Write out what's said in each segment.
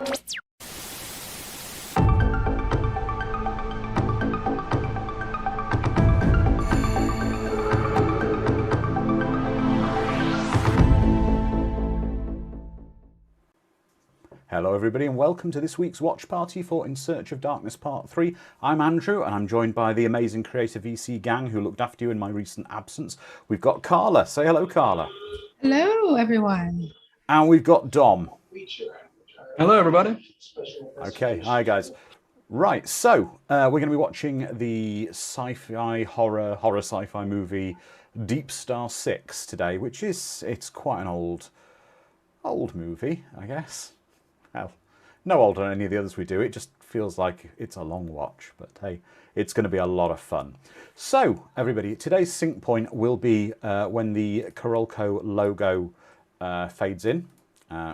Hello everybody and welcome to this week's watch party for In Search of Darkness Part 3. I'm Andrew and I'm joined by the amazing CREATORVC gang who looked after you in my recent absence. We've got Carla. Say hello, Carla. Hello everyone. And we've got Dom. Hello everybody. Okay, hi guys. Right, so we're going to be watching the sci-fi horror sci-fi movie Deepstar Six today, which it's quite an old movie, I guess. Well, no older than any of the others we do. It just feels like it's a long watch, but hey, it's going to be a lot of fun. So, everybody, today's sync point will be when the Carolco logo fades in,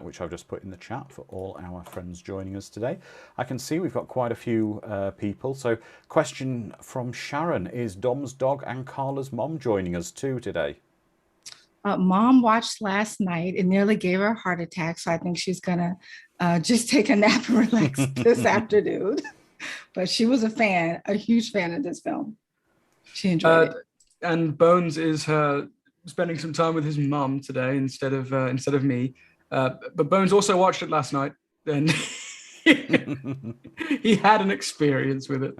which I've just put in the chat for all our friends joining us today. I can see we've got quite a few people. So, question from Sharon, is Dom's dog and Carla's mom joining us too today? Mom watched last night. It nearly gave her a heart attack, so I think she's gonna just take a nap and relax this afternoon. But she was a huge fan of this film. She enjoyed it. And Bones is spending some time with his mum today instead of me. But Bones also watched it last night, and he had an experience with it.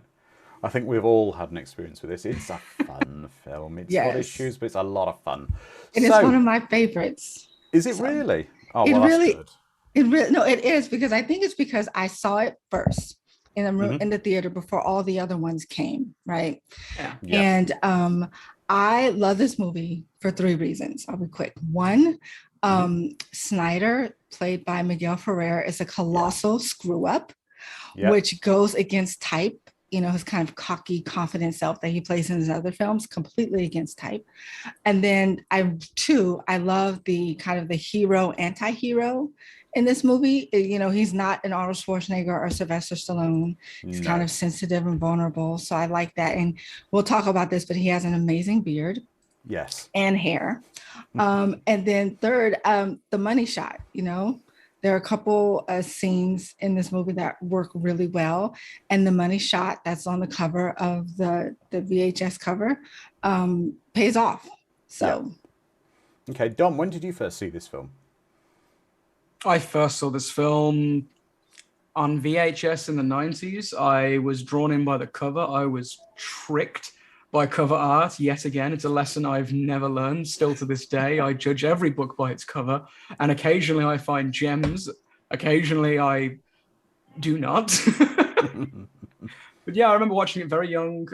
I think we've all had an experience with this. It's a fun film. It's got issues, but it's a lot of fun. And it's one of my favorites. Is it really? Oh, well, that's good. It is, because I think it's because I saw it first in the room in the theater before all the other ones came, right? Yeah. And I love this movie for 3 reasons. I'll be quick. One, Snyder, played by Miguel Ferrer, is a colossal screw up, which goes against type. You know, his kind of cocky, confident self that he plays in his other films, completely against type. And then I love the kind of the hero, anti-hero in this movie. You know, he's not an Arnold Schwarzenegger or Sylvester Stallone. He's kind of sensitive and vulnerable. So I like that. And we'll talk about this, but he has an amazing beard. Yes. And hair. And then third, the money shot, you know. There are a couple scenes in this movie that work really well. And the money shot that's on the cover of the VHS cover pays off. So. Yeah. Okay, Dom, when did you first see this film? I first saw this film on VHS in the 90s. I was drawn in by the cover. I was tricked by cover art. Yet again, it's a lesson I've never learned. Still to this day, I judge every book by its cover, and occasionally I find gems. Occasionally I do not. But yeah, I remember watching it very young.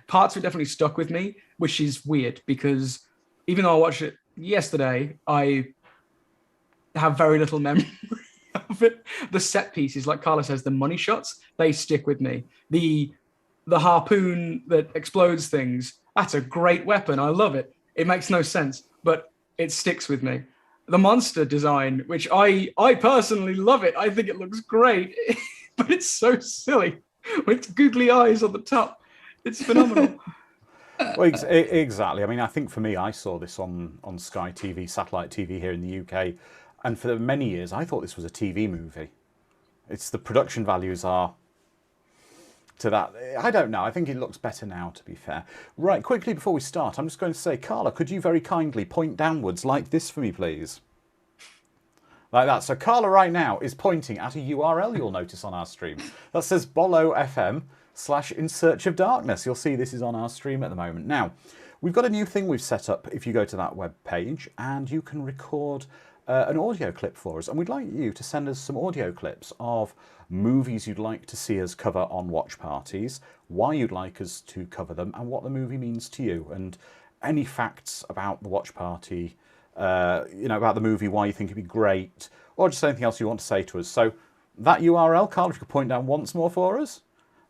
Parts of it definitely stuck with me, which is weird because even though I watched it yesterday, I have very little memory of it. The set pieces, like Carla says, the money shots, they stick with me. The harpoon that explodes things, that's a great weapon. I love it. It makes no sense, but it sticks with me. The monster design, which I personally love it. I think it looks great, but it's so silly with googly eyes on the top. It's phenomenal. Well, exactly. I mean, I think for me, I saw this on Sky TV, satellite TV here in the UK, and for many years, I thought this was a TV movie. It's the production values are to that. I don't know. I think it looks better now, to be fair. Right, quickly before we start, I'm just going to say, Carla, could you very kindly point downwards like this for me, please? Like that. So Carla right now is pointing at a URL you'll notice on our stream. That says bolo.fm/In Search of Darkness. You'll see this is on our stream at the moment. Now, we've got a new thing we've set up if you go to that web page, and you can record an audio clip for us. And we'd like you to send us some audio clips of movies you'd like to see us cover on watch parties, why you'd like us to cover them, and what the movie means to you, and any facts about the watch party, you know, about the movie, why you think it'd be great, or just anything else you want to say to us. So that URL, Carl, if you could point down once more for us,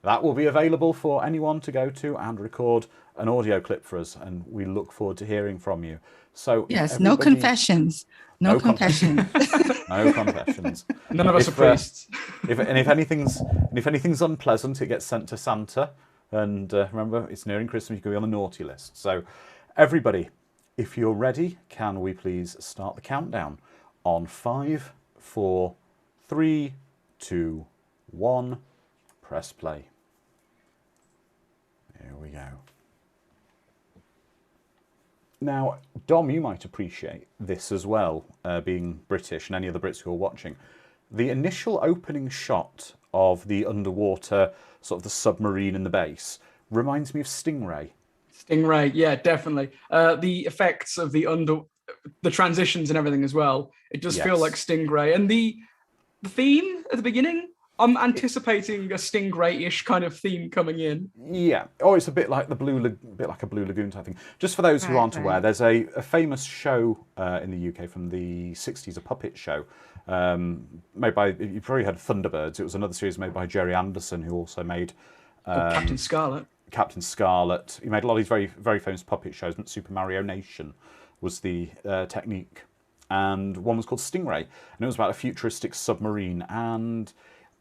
that will be available for anyone to go to and record an audio clip for us, and we look forward to hearing from you. So yes, no confessions. No confessions. No confessions. None of us are priests. If anything's unpleasant, it gets sent to Santa. And remember, it's nearing Christmas. You can be on the naughty list. So, everybody, if you're ready, can we please start the countdown on 5, 4, 3, 2, 1, press play. Here we go. Now, Dom, you might appreciate this as well, being British, and any other Brits who are watching. The initial opening shot of the underwater, sort of the submarine in the base, reminds me of Stingray. Stingray, yeah, definitely. The effects of the transitions and everything as well. It does feel like Stingray. And the theme at the beginning, I'm anticipating a Stingray-ish kind of theme coming in. Yeah. Oh, it's a bit like a Blue Lagoon type thing. Just for those who aren't aware, there's a famous show in the UK from the 60s, a puppet show made by, you've probably heard of Thunderbirds. It was another series made by Jerry Anderson, who also made Captain Scarlet. Captain Scarlet. He made a lot of these very, very famous puppet shows. Super Mario Nation was the technique. And one was called Stingray. And it was about a futuristic submarine. And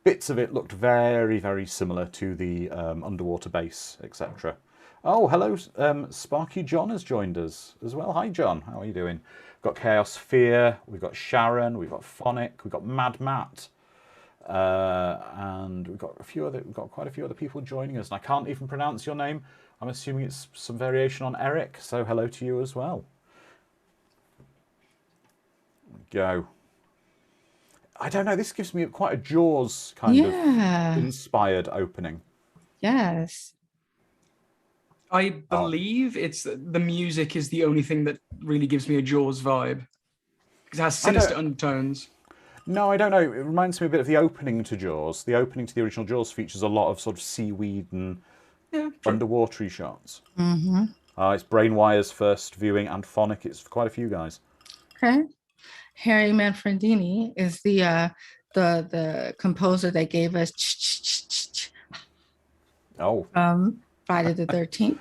bits of it looked very, very similar to the underwater base, etc. Oh, hello, Sparky John has joined us as well. Hi, John. How are you doing? We've got Chaos Fear. We've got Sharon. We've got Phonic. We've got Mad Matt. And we've got quite a few other people joining us. And I can't even pronounce your name. I'm assuming it's some variation on Eric. So hello to you as well. Go. I don't know. This gives me quite a Jaws kind of inspired opening. Yes. I believe it's the music is the only thing that really gives me a Jaws vibe. Because it has sinister undertones. No, I don't know. It reminds me a bit of the opening to Jaws. The opening to the original Jaws features a lot of sort of seaweed and underwatery shots. Mm-hmm. It's Brainwire's first viewing, and Phonic. It's for quite a few guys. Okay. Harry Manfredini is the composer that gave us Friday the 13th.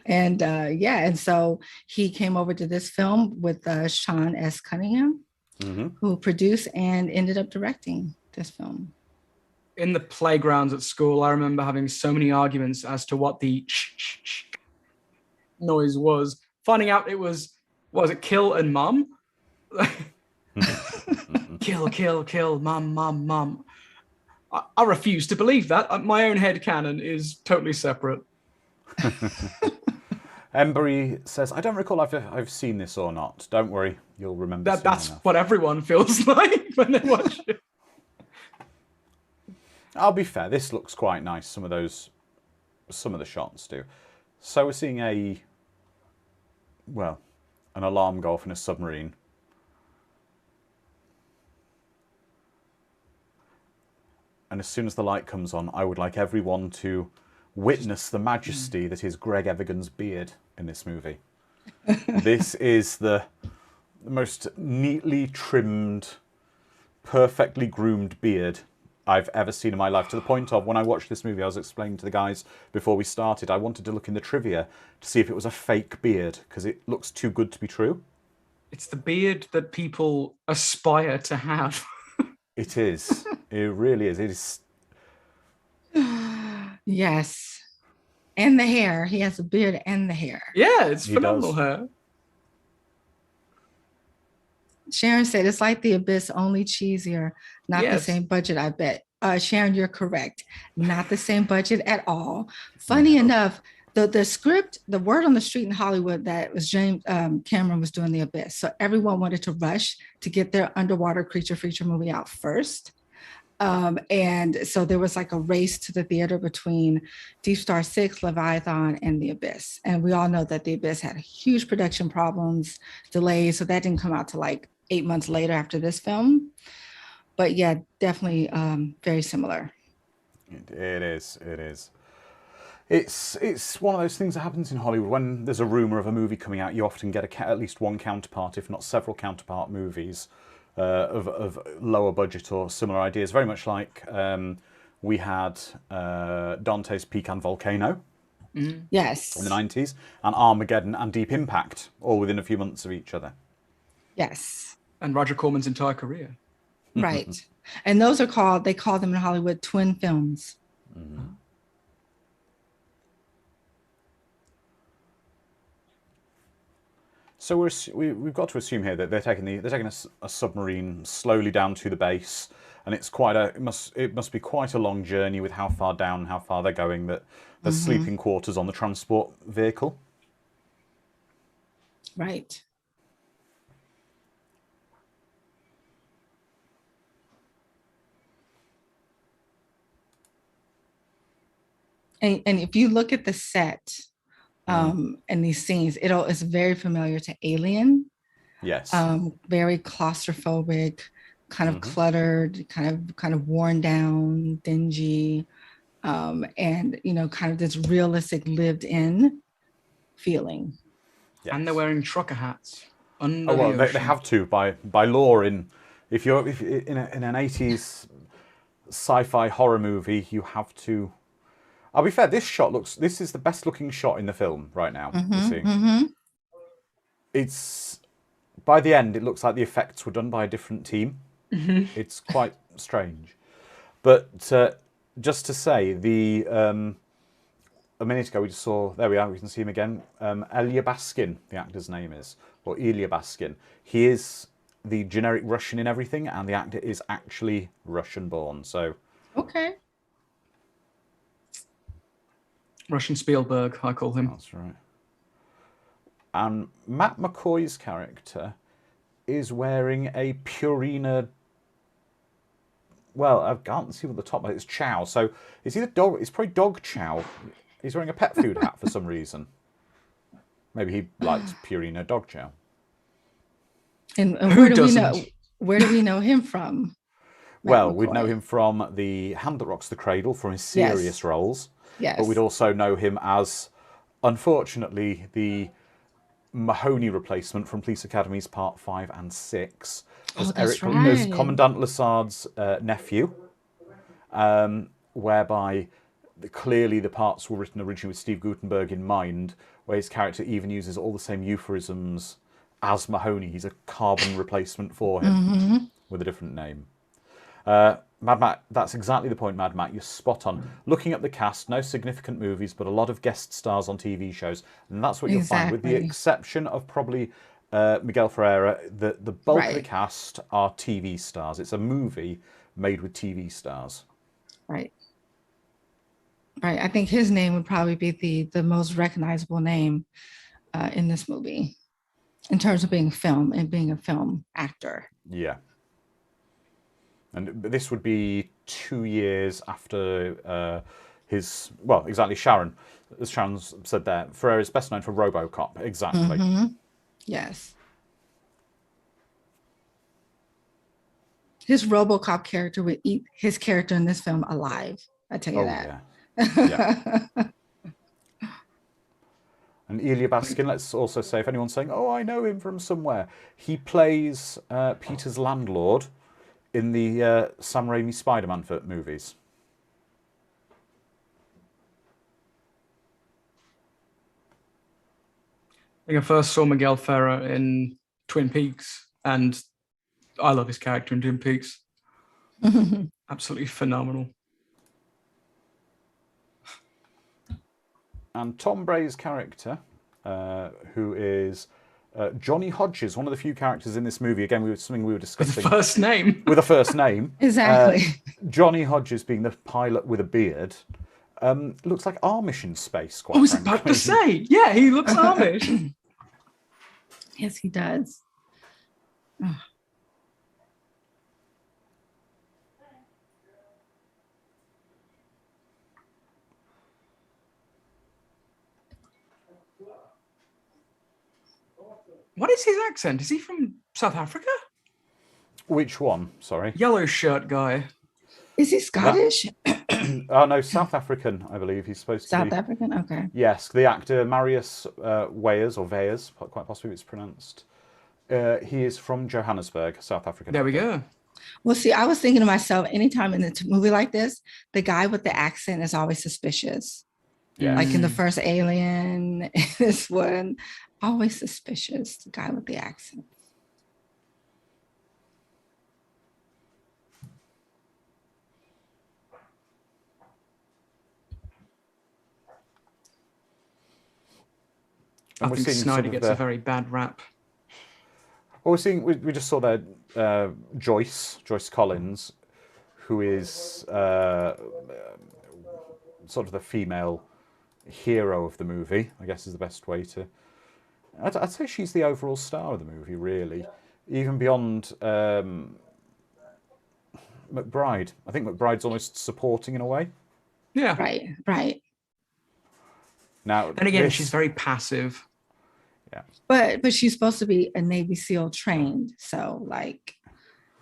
And so he came over to this film with Sean S. Cunningham, who produced and ended up directing this film. In the playgrounds at school, I remember having so many arguments as to what the noise was. Finding out it was it kill and mum? kill, mum. I refuse to believe that. My own headcanon is totally separate. Embry says, I don't recall if I've seen this or not. Don't worry, you'll remember. That's what everyone feels like when they watch it. I'll be fair, this looks quite nice. Some of the shots do. So we're seeing an alarm go off in a submarine. And as soon as the light comes on, I would like everyone to witness the majesty that is Greg Evigan's beard in this movie. This is the most neatly trimmed, perfectly groomed beard I've ever seen in my life, to the point of when I watched this movie, I was explaining to the guys before we started, I wanted to look in the trivia to see if it was a fake beard, because it looks too good to be true. It's the beard that people aspire to have. It is. It really is. It is. Yes. And the hair. He has a beard and the hair. Yeah, it's phenomenal hair. Sharon said it's like The Abyss, only cheesier. Not the same budget, I bet. Sharon, you're correct. Not the same budget at all. Funny enough, the script, the word on the street in Hollywood that was James Cameron was doing The Abyss. So everyone wanted to rush to get their underwater creature feature movie out first. And so there was like a race to the theater between Deepstar Six, Leviathan, and The Abyss. And we all know that The Abyss had huge production problems, delays. So that didn't come out till like 8 months later after this film. But yeah, definitely very similar. It is. It's one of those things that happens in Hollywood. When there's a rumor of a movie coming out, you often get at least one counterpart, if not several counterpart movies of lower budget or similar ideas. Very much like we had Dante's Peak and Volcano. Yes. In the 90s, and Armageddon and Deep Impact, all within a few months of each other. Yes. And Roger Corman's entire career. Right. And those are they call them in Hollywood twin films. So we've got to assume here that they're taking a submarine slowly down to the base, and it's it must be quite a long journey with how far down, how far they're going. That there's sleeping quarters on the transport vehicle. Right. And if you look at the set and these scenes, it's very familiar to Alien. Yes. Very claustrophobic, kind of cluttered, kind of worn down, dingy, and kind of this realistic lived-in feeling. Yes. And they're wearing trucker hats under well, the ocean. They have to by law. If you're in an 80s sci-fi horror movie, you have to. I'll be fair. This is the best looking shot in the film right now. It's by the end, it looks like the effects were done by a different team. It's quite strange, but just to say, a minute ago we just saw. There we are. We can see him again. Ilya Baskin, the actor's name is, or Ilya Baskin. He is the generic Russian in everything, and the actor is actually Russian-born. So okay. Russian Spielberg, I call him. That's right. And Matt McCoy's character is wearing a Purina. Well, I can't see what the top. It's chow. So it's either dog. It's probably dog chow. He's wearing a pet food hat for some reason. Maybe he likes Purina dog chow. And where do we know? Where do we know him from? Well, we'd know him from The Hand That Rocks the Cradle, from his serious roles. Yes. But we'd also know him as, unfortunately, the Mahoney replacement from Police Academies Part 5 and 6. As Commandant Lassard's nephew, whereby clearly the parts were written originally with Steve Guttenberg in mind, where his character even uses all the same euphemisms as Mahoney. He's a carbon replacement for him with a different name. Mad Matt, that's exactly the point, Mad Matt. You're spot on. Looking at the cast, no significant movies, but a lot of guest stars on TV shows. And that's what you'll find, with the exception of probably Miguel Ferreira. The bulk of the cast are TV stars. It's a movie made with TV stars. Right. Right. I think his name would probably be the most recognizable name in this movie in terms of being film and being a film actor. Yeah. And this would be 2 years after exactly, Sharon. As Sharon said there, Ferreira is best known for RoboCop. Exactly. Yes. His RoboCop character would eat his character in this film alive. I tell you that. Yeah. And Ilya Baskin, let's also say, if anyone's saying, oh, I know him from somewhere, he plays Peter's landlord in the Sam Raimi Spider-Man movies. I think I first saw Miguel Ferrer in Twin Peaks, and I love his character in Twin Peaks. Absolutely phenomenal. And Tom Bray's character, who is Johnny Hodges, one of the few characters in this movie. Again, something we were discussing. With a first name. With a first name. Exactly. Johnny Hodges being the pilot with a beard. Looks like Amish in space, quite I was frankly. about to say, yeah, he looks Amish. Yes, he does. Oh. What is his accent? Is he from South Africa? Which one? Sorry. Yellow shirt guy. Is he Scottish? Oh, no, South African, I believe. He's supposed to be. South African? Okay. Yes, the actor Marius Weyers, or Weyers, quite possibly it's pronounced. He is from Johannesburg, South Africa. There we go. Well, see, I was thinking to myself, anytime in a movie like this, the guy with the accent is always suspicious. Yes. Like in the first Alien, this one, always suspicious, the guy with the accent. I think Snyder gets a very bad rap. Well, we just saw there Joyce Collins, who is sort of the female hero of the movie, I guess is the best way to... I'd say she's the overall star of the movie, really. Even beyond McBride. I think McBride's almost supporting in a way. Yeah. Right. Now, and again, she's very passive. Yeah. But she's supposed to be a Navy SEAL trained, so like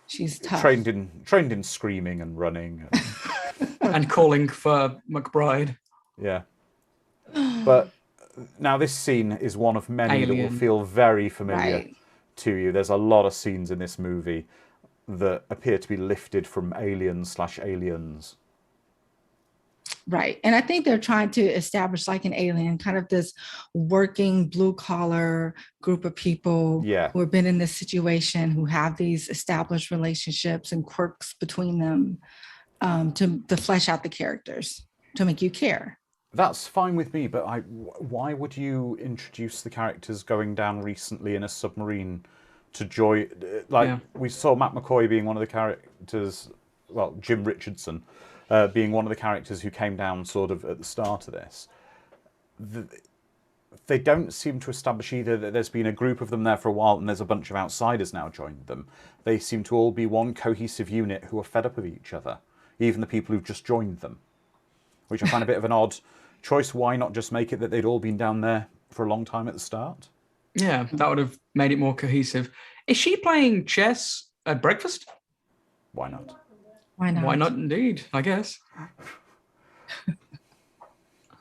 she's tough. Trained in screaming and running. And calling for McBride. Yeah. But now this scene is one of many that will feel very familiar to you. There's a lot of scenes in this movie that appear to be lifted from Aliens/Aliens. Right. And I think they're trying to establish like an alien, kind of this working blue collar group of people who have been in this situation, who have these established relationships and quirks between them to flesh out the characters, to make you care. That's fine with me, but why would you introduce the characters going down recently in a submarine to joy? We saw Matt McCoy being one of the characters, well, Jim Richardson being one of the characters who came down sort of at the start of this. They don't seem to establish either that there's been a group of them there for a while and there's a bunch of outsiders now joined them. They seem to all be one cohesive unit who are fed up with each other, even the people who've just joined them, which I find a bit of an odd choice. Why not just make it that they'd all been down there for a long time at the start? Yeah, that would have made it more cohesive. Is she playing chess at breakfast? Why not? Why not? Why not indeed, I guess.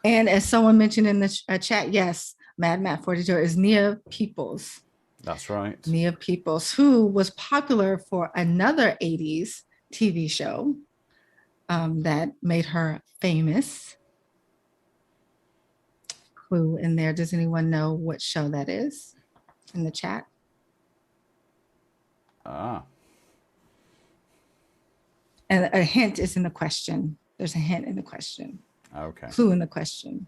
And as someone mentioned in the chat, yes, Matt 42 is Nia Peoples. That's right. Nia Peoples, who was popular for another 80s TV show that made her famous. Clue in there. Does anyone know what show that is in the chat? And a hint is in the question. There's a hint in the question. Okay. Clue in the question.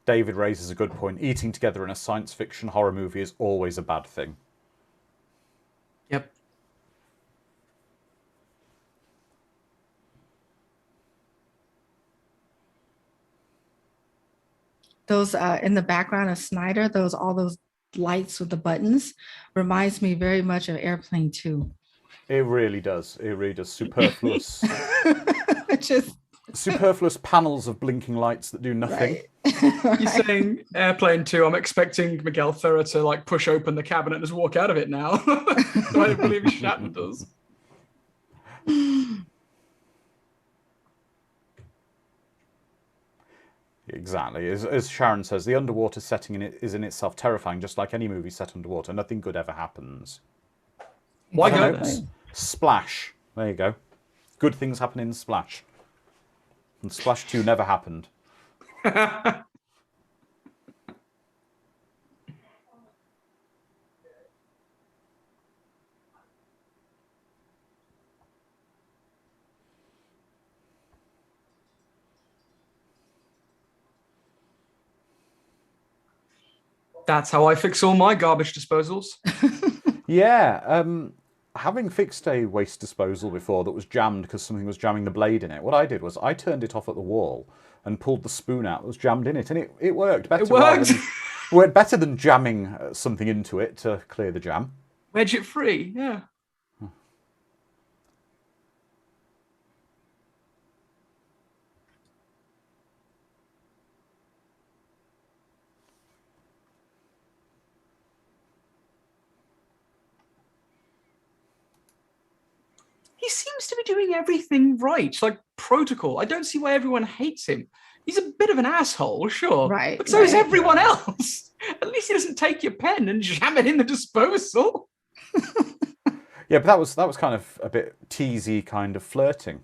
David raises a good point. Eating together in a science fiction horror movie is always a bad thing. Yep. Those in the background of Snyder, all those lights with the buttons reminds me very much of Airplane 2. It really does. It really does. Superfluous. Just superfluous panels of blinking lights that do nothing. Right. You're saying Airplane 2. I'm expecting Miguel Ferrer to like push open the cabinet and just walk out of it now. So I believe Shatner does. Exactly. As Sharon says, the underwater setting is in itself terrifying, just like any movie set underwater. Nothing good ever happens. Why goodness? Splash. There you go. Good things happen in Splash. And Splash 2 never happened. That's how I fix all my garbage disposals. Yeah. Having fixed a waste disposal before that was jammed because something was jamming the blade in it, what I did was I turned it off at the wall and pulled the spoon out that was jammed in it, and it worked better. It worked! Worked better than jamming something into it to clear the jam. Wedge it free, yeah. He seems to be doing everything right, like protocol. I don't see why everyone hates him. He's a bit of an asshole, sure. Right. But so is everyone else. At least he doesn't take your pen and jam it in the disposal. Yeah, but that was kind of a bit teasy kind of flirting.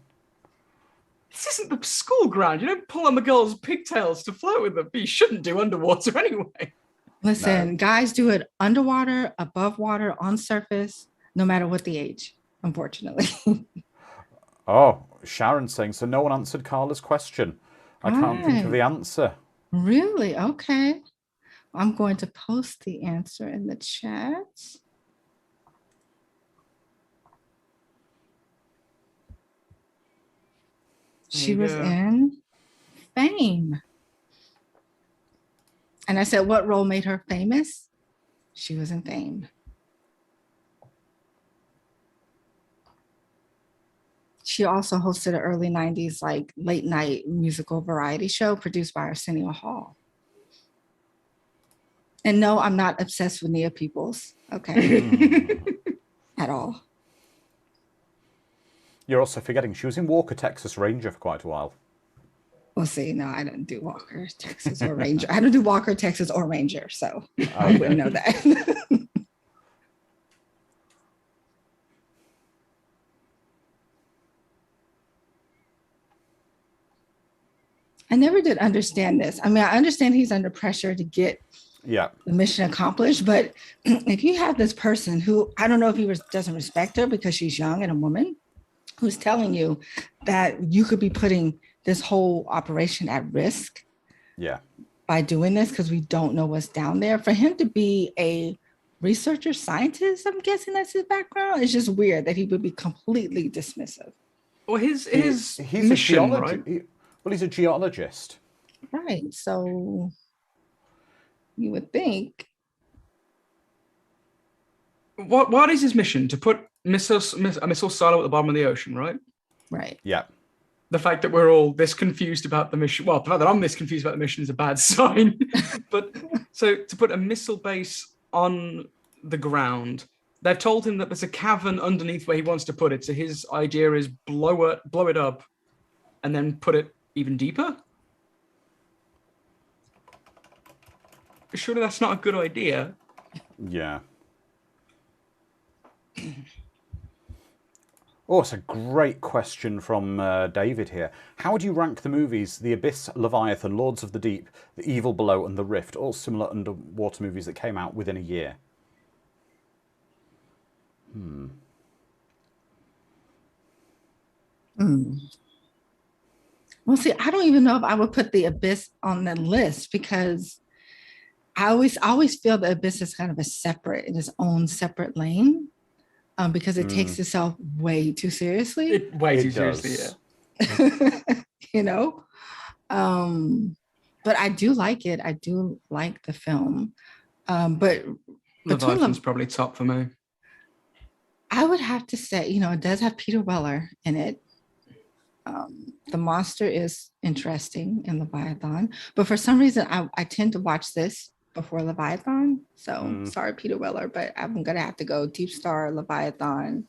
This isn't the school ground. You don't pull on the girl's pigtails to flirt with them. But you shouldn't do underwater anyway. Listen, guys do it underwater, above water, on surface, no matter what the age. Unfortunately. Oh, Sharon's saying, so no one answered Carla's question. I can't think of the answer. Really? Okay. I'm going to post the answer in the chat. She was in Fame. And I said, what role made her famous? She was in Fame. She also hosted an early 90s like late night musical variety show produced by Arsenio Hall. And no, I'm not obsessed with Nia Peoples, okay? At all. You're also forgetting she was in Walker, Texas Ranger for quite a while. Well, see, no, I didn't do Walker, Texas or Ranger. I don't do Walker, Texas or Ranger, so I wouldn't know that. I never did understand this. I mean, I understand he's under pressure to get the mission accomplished, but if you have this person who, I don't know if he doesn't respect her because she's young and a woman, who's telling you that you could be putting this whole operation at risk by doing this because we don't know what's down there. For him to be a researcher scientist, I'm guessing that's his background, it's just weird that he would be completely dismissive. Well, he's mission, right? Well, he's a geologist. Right. So you would think. What is his mission? To put a missile silo at the bottom of the ocean, right? Right. Yeah. The fact that we're all this confused about the mission, well, the fact that I'm this confused about the mission is a bad sign. But so to put a missile base on the ground, they've told him that there's a cavern underneath where he wants to put it. So his idea is blow it up and then put it even deeper. Surely that's not a good idea. Yeah. Oh, it's a great question from David here. How would you rank the movies The Abyss, Leviathan, Lords of the Deep, The Evil Below, and The Rift, all similar underwater movies that came out within a year? Well, see, I don't even know if I would put The Abyss on the list because I always feel The Abyss is kind of in its own separate lane. Because it takes itself way too seriously. Way too seriously, yeah. You know? But I do like it. I do like the film. But Leviathan's probably top for me. I would have to say, it does have Peter Weller in it. The monster is interesting in Leviathan. But for some reason, I tend to watch this before Leviathan. So sorry, Peter Weller, but I'm going to have to go Deepstar, Leviathan,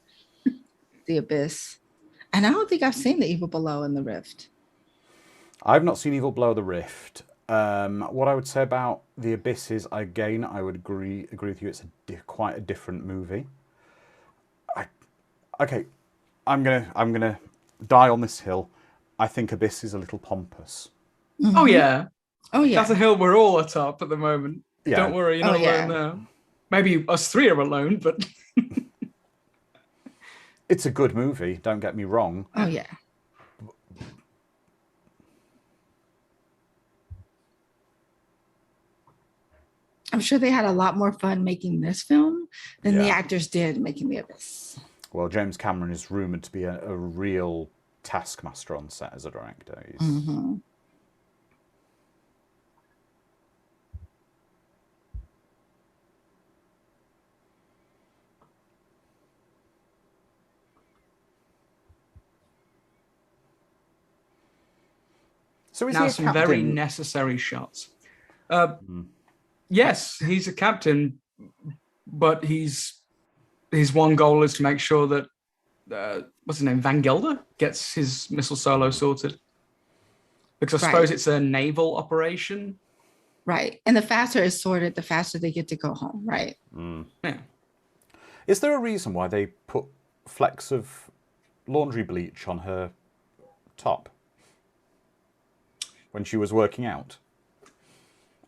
The Abyss. And I don't think I've seen The Evil Below and The Rift. I've not seen Evil Below, The Rift. What I would say about The Abyss is, again, I would agree with you. It's quite a different movie. Okay, I'm gonna die on this hill. I think Abyss is a little pompous. Mm-hmm. Oh yeah. That's a hill we're all atop at the moment. Yeah. Don't worry, you're not alone now. Maybe us three are alone, but it's a good movie, don't get me wrong. Oh yeah. I'm sure they had a lot more fun making this film than the actors did making The Abyss. Well, James Cameron is rumoured to be a real taskmaster on set as a director. So is now he some very necessary shots. Yes, he's a captain, but his one goal is to make sure that what's his name, Van Gelder, gets his missile silo sorted. Because I suppose it's a naval operation. Right. And the faster it's sorted, the faster they get to go home, right? Yeah. Is there a reason why they put flecks of laundry bleach on her top when she was working out?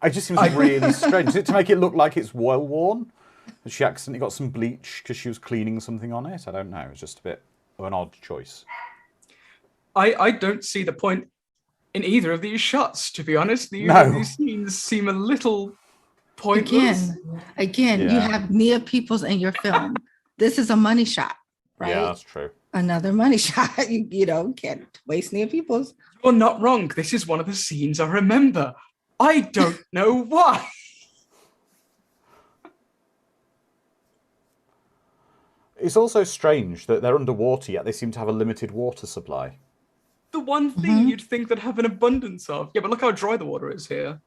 It just seems really strange. Is it to make it look like it's well worn? Has she accidentally got some bleach because she was cleaning something on it? I don't know. It's just a bit of an odd choice. I don't see the point in either of these shots, to be honest. These scenes seem a little pointless. Again, you have Nia Peoples in your film. This is a money shot, right? Yeah, that's true. Another money shot. You know, can't waste near people's. You're not wrong. This is one of the scenes I remember. I don't know why. It's also strange that they're underwater, yet they seem to have a limited water supply. The one thing you'd think they'd have an abundance of. Yeah, but look how dry the water is here.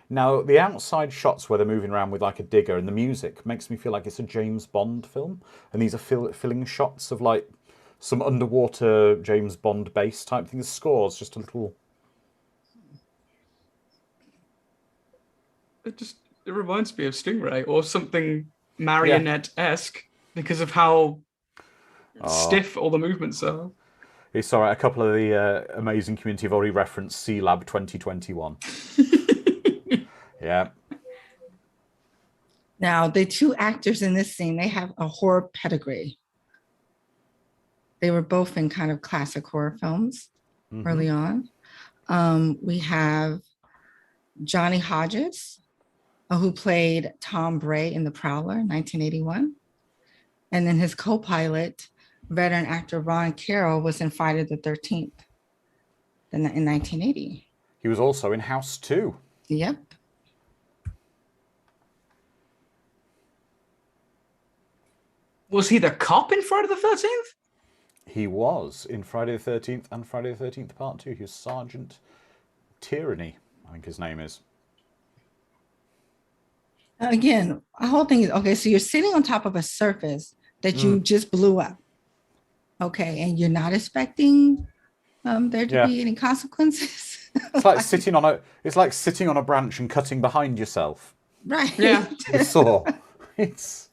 Now, the outside shots where they're moving around with like a digger and the music makes me feel like it's a James Bond film. And these are filling shots of like some underwater James Bond bass type thing. The score's just a little... It reminds me of Stingray or something marionette-esque because of how stiff all the movements are. It's all right. A couple of the amazing community have already referenced C-Lab 2021. Yeah. Now, the two actors in this scene, they have a horror pedigree. They were both in kind of classic horror films early on. We have Johnny Hodges, who played Tom Bray in The Prowler in 1981. And then his co-pilot, veteran actor Ron Carroll, was in Friday the 13th in 1980. He was also in House 2. Yep. Was he the cop in Friday the 13th? He was in Friday the 13th and Friday the 13th Part 2. He was Sergeant Tyranny, I think his name is. Again, the whole thing is, okay, so you're sitting on top of a surface that you just blew up. Okay, and you're not expecting there to be any consequences. It's like sitting on a branch and cutting behind yourself. Right. Yeah. The saw. It's...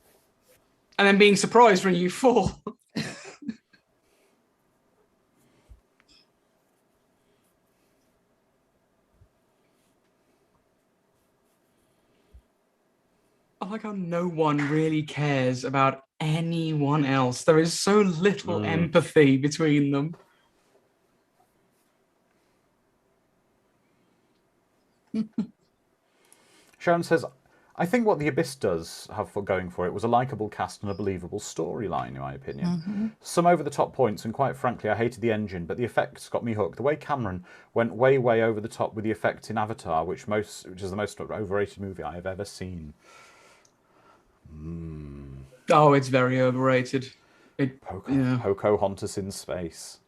And then being surprised when you fall. I like how no one really cares about anyone else. There is so little empathy between them. Sharon says, I think what The Abyss does have for going for it was a likeable cast and a believable storyline, in my opinion. Some over-the-top points, and quite frankly, I hated the engine, but the effects got me hooked. The way Cameron went way, way over the top with the effects in Avatar, which is the most overrated movie I have ever seen. Oh, it's very overrated. Pocahontas in space.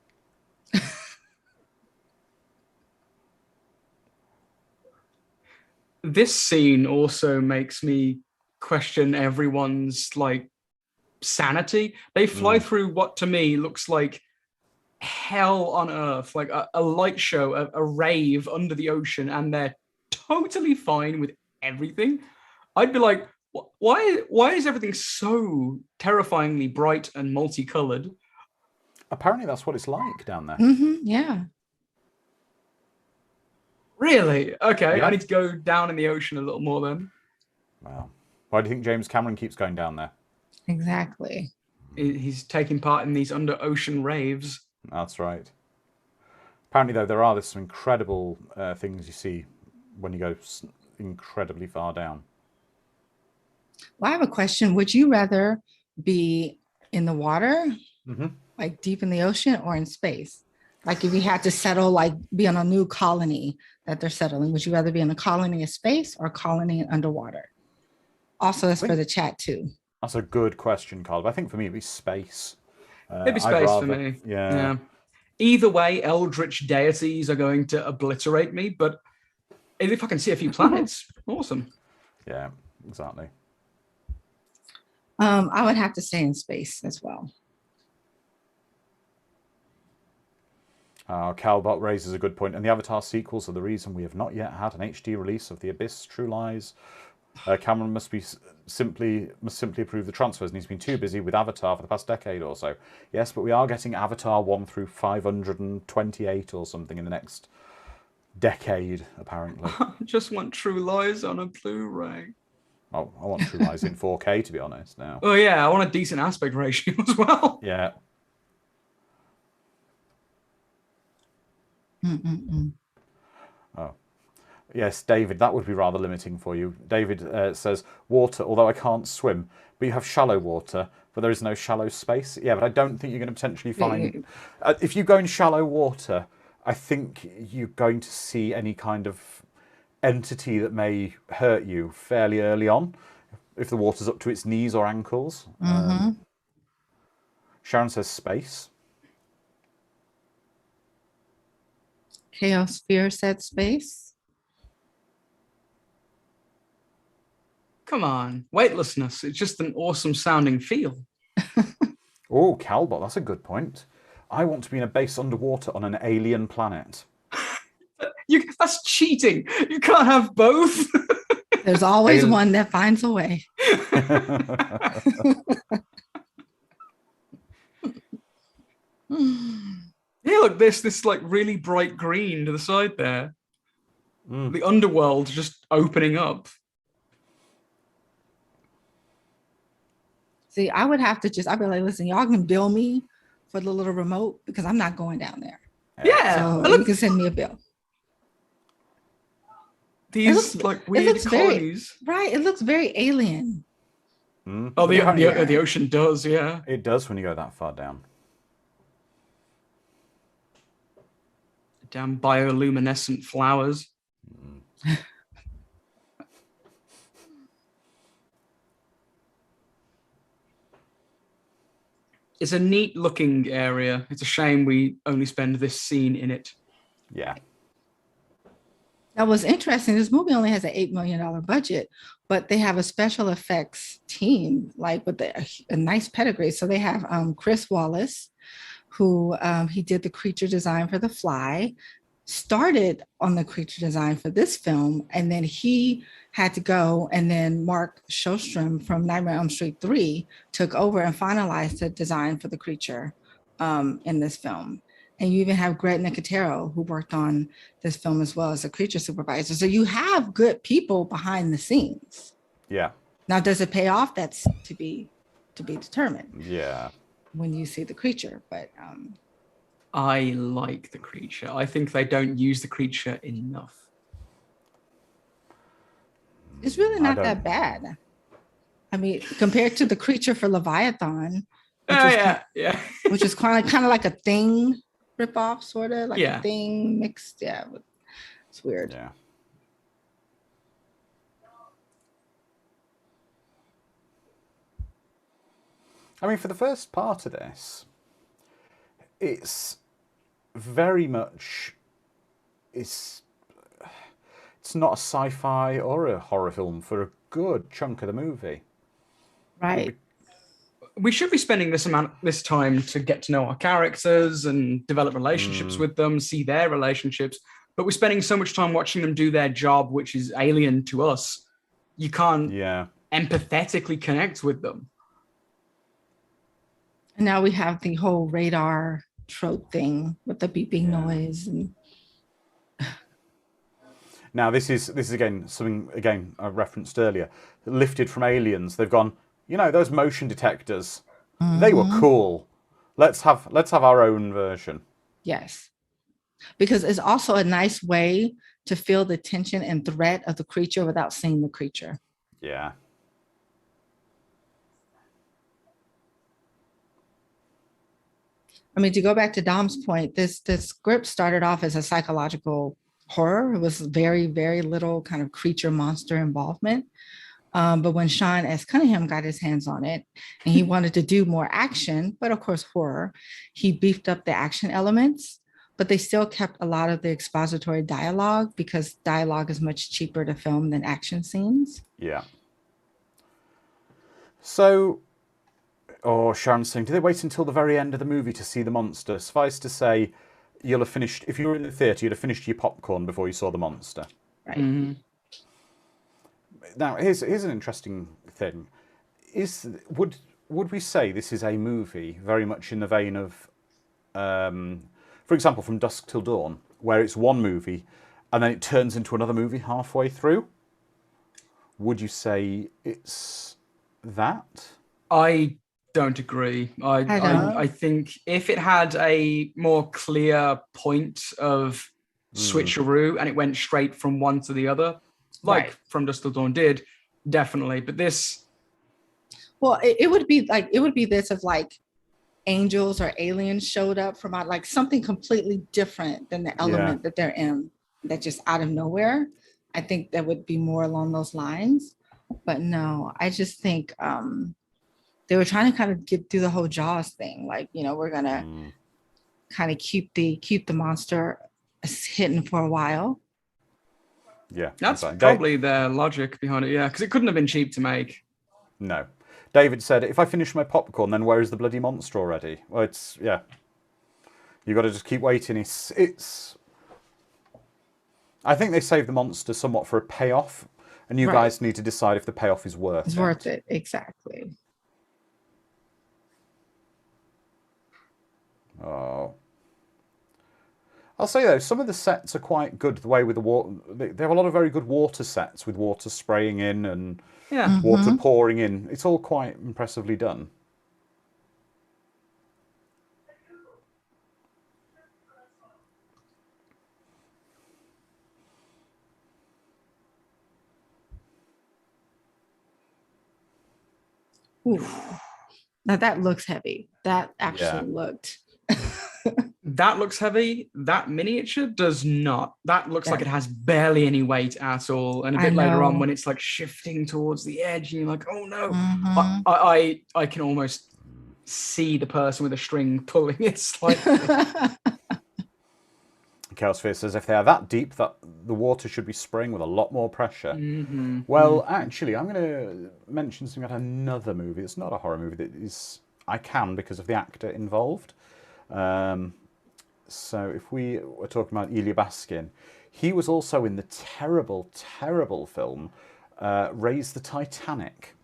This scene also makes me question everyone's like sanity. They fly through what to me looks like hell on earth, like a light show, a rave under the ocean, and they're totally fine with everything. I'd be like, why is everything so terrifyingly bright and multicolored? Apparently that's what it's like down there. Yeah. Really? Okay, Yeah. I need to go down in the ocean a little more then. Wow. Why do you think James Cameron keeps going down there? Exactly. He's taking part in these under ocean raves. That's right. Apparently, though, there are some incredible things you see when you go incredibly far down. Well, I have a question. Would you rather be in the water, like deep in the ocean, or in space? Like if you had to settle, like be on a new colony that they're settling, would you rather be in a colony in space or a colony underwater? Also, that's for the chat too. That's a good question, Carl. But I think for me, it'd be space. It'd be space for me. Yeah. Either way, eldritch deities are going to obliterate me, but if I can see a few planets, awesome. Yeah, exactly. I would have to stay in space as well. Calbot raises a good point, and the Avatar sequels are the reason we have not yet had an HD release of The Abyss, True Lies. Cameron must simply approve the transfers, and he's been too busy with Avatar for the past decade or so. Yes, but we are getting Avatar 1 through 528 or something in the next decade, apparently. I just want True Lies on a Blu-ray. Oh, I want True Lies in 4K, to be honest, now. Oh yeah, I want a decent aspect ratio as well. Yeah. Oh. Yes, David, that would be rather limiting for you. David says, water, although I can't swim, but you have shallow water, but there is no shallow space. Yeah, but I don't think you're going to potentially find... if you go in shallow water, I think you're going to see any kind of entity that may hurt you fairly early on, if the water's up to its knees or ankles. Sharon says space. Chaos Fear said space. Come on, weightlessness. It's just an awesome sounding feel. Oh, Calbot, that's a good point. I want to be in a base underwater on an alien planet. That's cheating. You can't have both. There's always one that finds a way. Yeah, look, this like really bright green to the side there. The underworld just opening up. See, I would have to I'd be like, listen, y'all can bill me for the little remote because I'm not going down there. Yeah. So you can send me a bill. These like weird colonies. Right. It looks very alien. Oh, the ocean does, yeah. It does when you go that far down. Damn bioluminescent flowers. It's a neat looking area. It's a shame we only spend this scene in it. Yeah. That was interesting. This movie only has an $8 million budget, but they have a special effects team, like with a nice pedigree. So they have Chris Wallace, who he did the creature design for The Fly, started on the creature design for this film, and then he had to go, and then Mark Shostrom from Nightmare on Elm Street 3 took over and finalized the design for the creature in this film. And you even have Greg Nicotero, who worked on this film as well as a creature supervisor. So you have good people behind the scenes. Yeah. Now, does it pay off? That's to be determined. Yeah. When you see the creature, but I like the creature. I think they don't use the creature enough. It's really not that bad. I mean, compared to the creature for Leviathan, which is kind of like a Thing ripoff, sort of like a Thing mixed. Yeah, it's weird. Yeah. I mean, for the first part of this, it's very much it's not a sci-fi or a horror film for a good chunk of the movie. Right. We should be spending this time to get to know our characters and develop relationships with them, see their relationships. But we're spending so much time watching them do their job, which is alien to us. You can't empathetically connect with them. And now we have the whole radar trope thing with the beeping noise. And now this is again something I referenced earlier, lifted from Aliens. They've gone, you know, those motion detectors, they were cool. Let's have our own version. Yes, because it's also a nice way to feel the tension and threat of the creature without seeing the creature. Yeah. I mean, to go back to Dom's point, this script started off as a psychological horror. It was very, very little kind of creature monster involvement. But when Sean S. Cunningham got his hands on it and he wanted to do more action, but of course horror, he beefed up the action elements, but they still kept a lot of the expository dialogue because dialogue is much cheaper to film than action scenes. Yeah. So, Sharon's saying, do they wait until the very end of the movie to see the monster? Suffice to say, you'll have finished, if you were in the theatre, you'd have finished your popcorn before you saw the monster. Right. Mm-hmm. Now, here's an interesting thing. Would we say this is a movie very much in the vein of, for example, From Dusk Till Dawn, where it's one movie and then it turns into another movie halfway through? Would you say it's that? I don't agree. I think if it had a more clear point of switcheroo and it went straight from one to the other, like From Dusk Till Dawn did, definitely. But this, well, it would be this if like angels or aliens showed up from out, like something completely different than the element that they're in, that just out of nowhere. I think that would be more along those lines. But no, I just think they were trying to kind of get through the whole Jaws thing. Like, you know, we're gonna kind of keep the monster hidden for a while. Yeah, that's probably their logic behind it. Yeah, because it couldn't have been cheap to make. No. David said, if I finish my popcorn, then where is the bloody monster already? Well, it's, you got to just keep waiting. It's. I think they saved the monster somewhat for a payoff, and you guys need to decide if the payoff is worth it. It's worth it, exactly. Oh. I'll say though, some of the sets are quite good. The way with the water, they have a lot of very good water sets with water spraying in and water pouring in. It's all quite impressively done. Ooh. Now that looks heavy. That actually looked. That looks heavy. That miniature does not. That looks like it has barely any weight at all. And a bit later on, when it's like shifting towards the edge, and you're like, oh no. I can almost see the person with a string pulling it slightly. Chaosphere says, if they are that deep, that the water should be spraying with a lot more pressure. Well, actually, I'm going to mention something about another movie. It's not a horror movie. That is, I can because of the actor involved. So if we were talking about Ilya Baskin, he was also in the terrible, terrible film Raise the Titanic.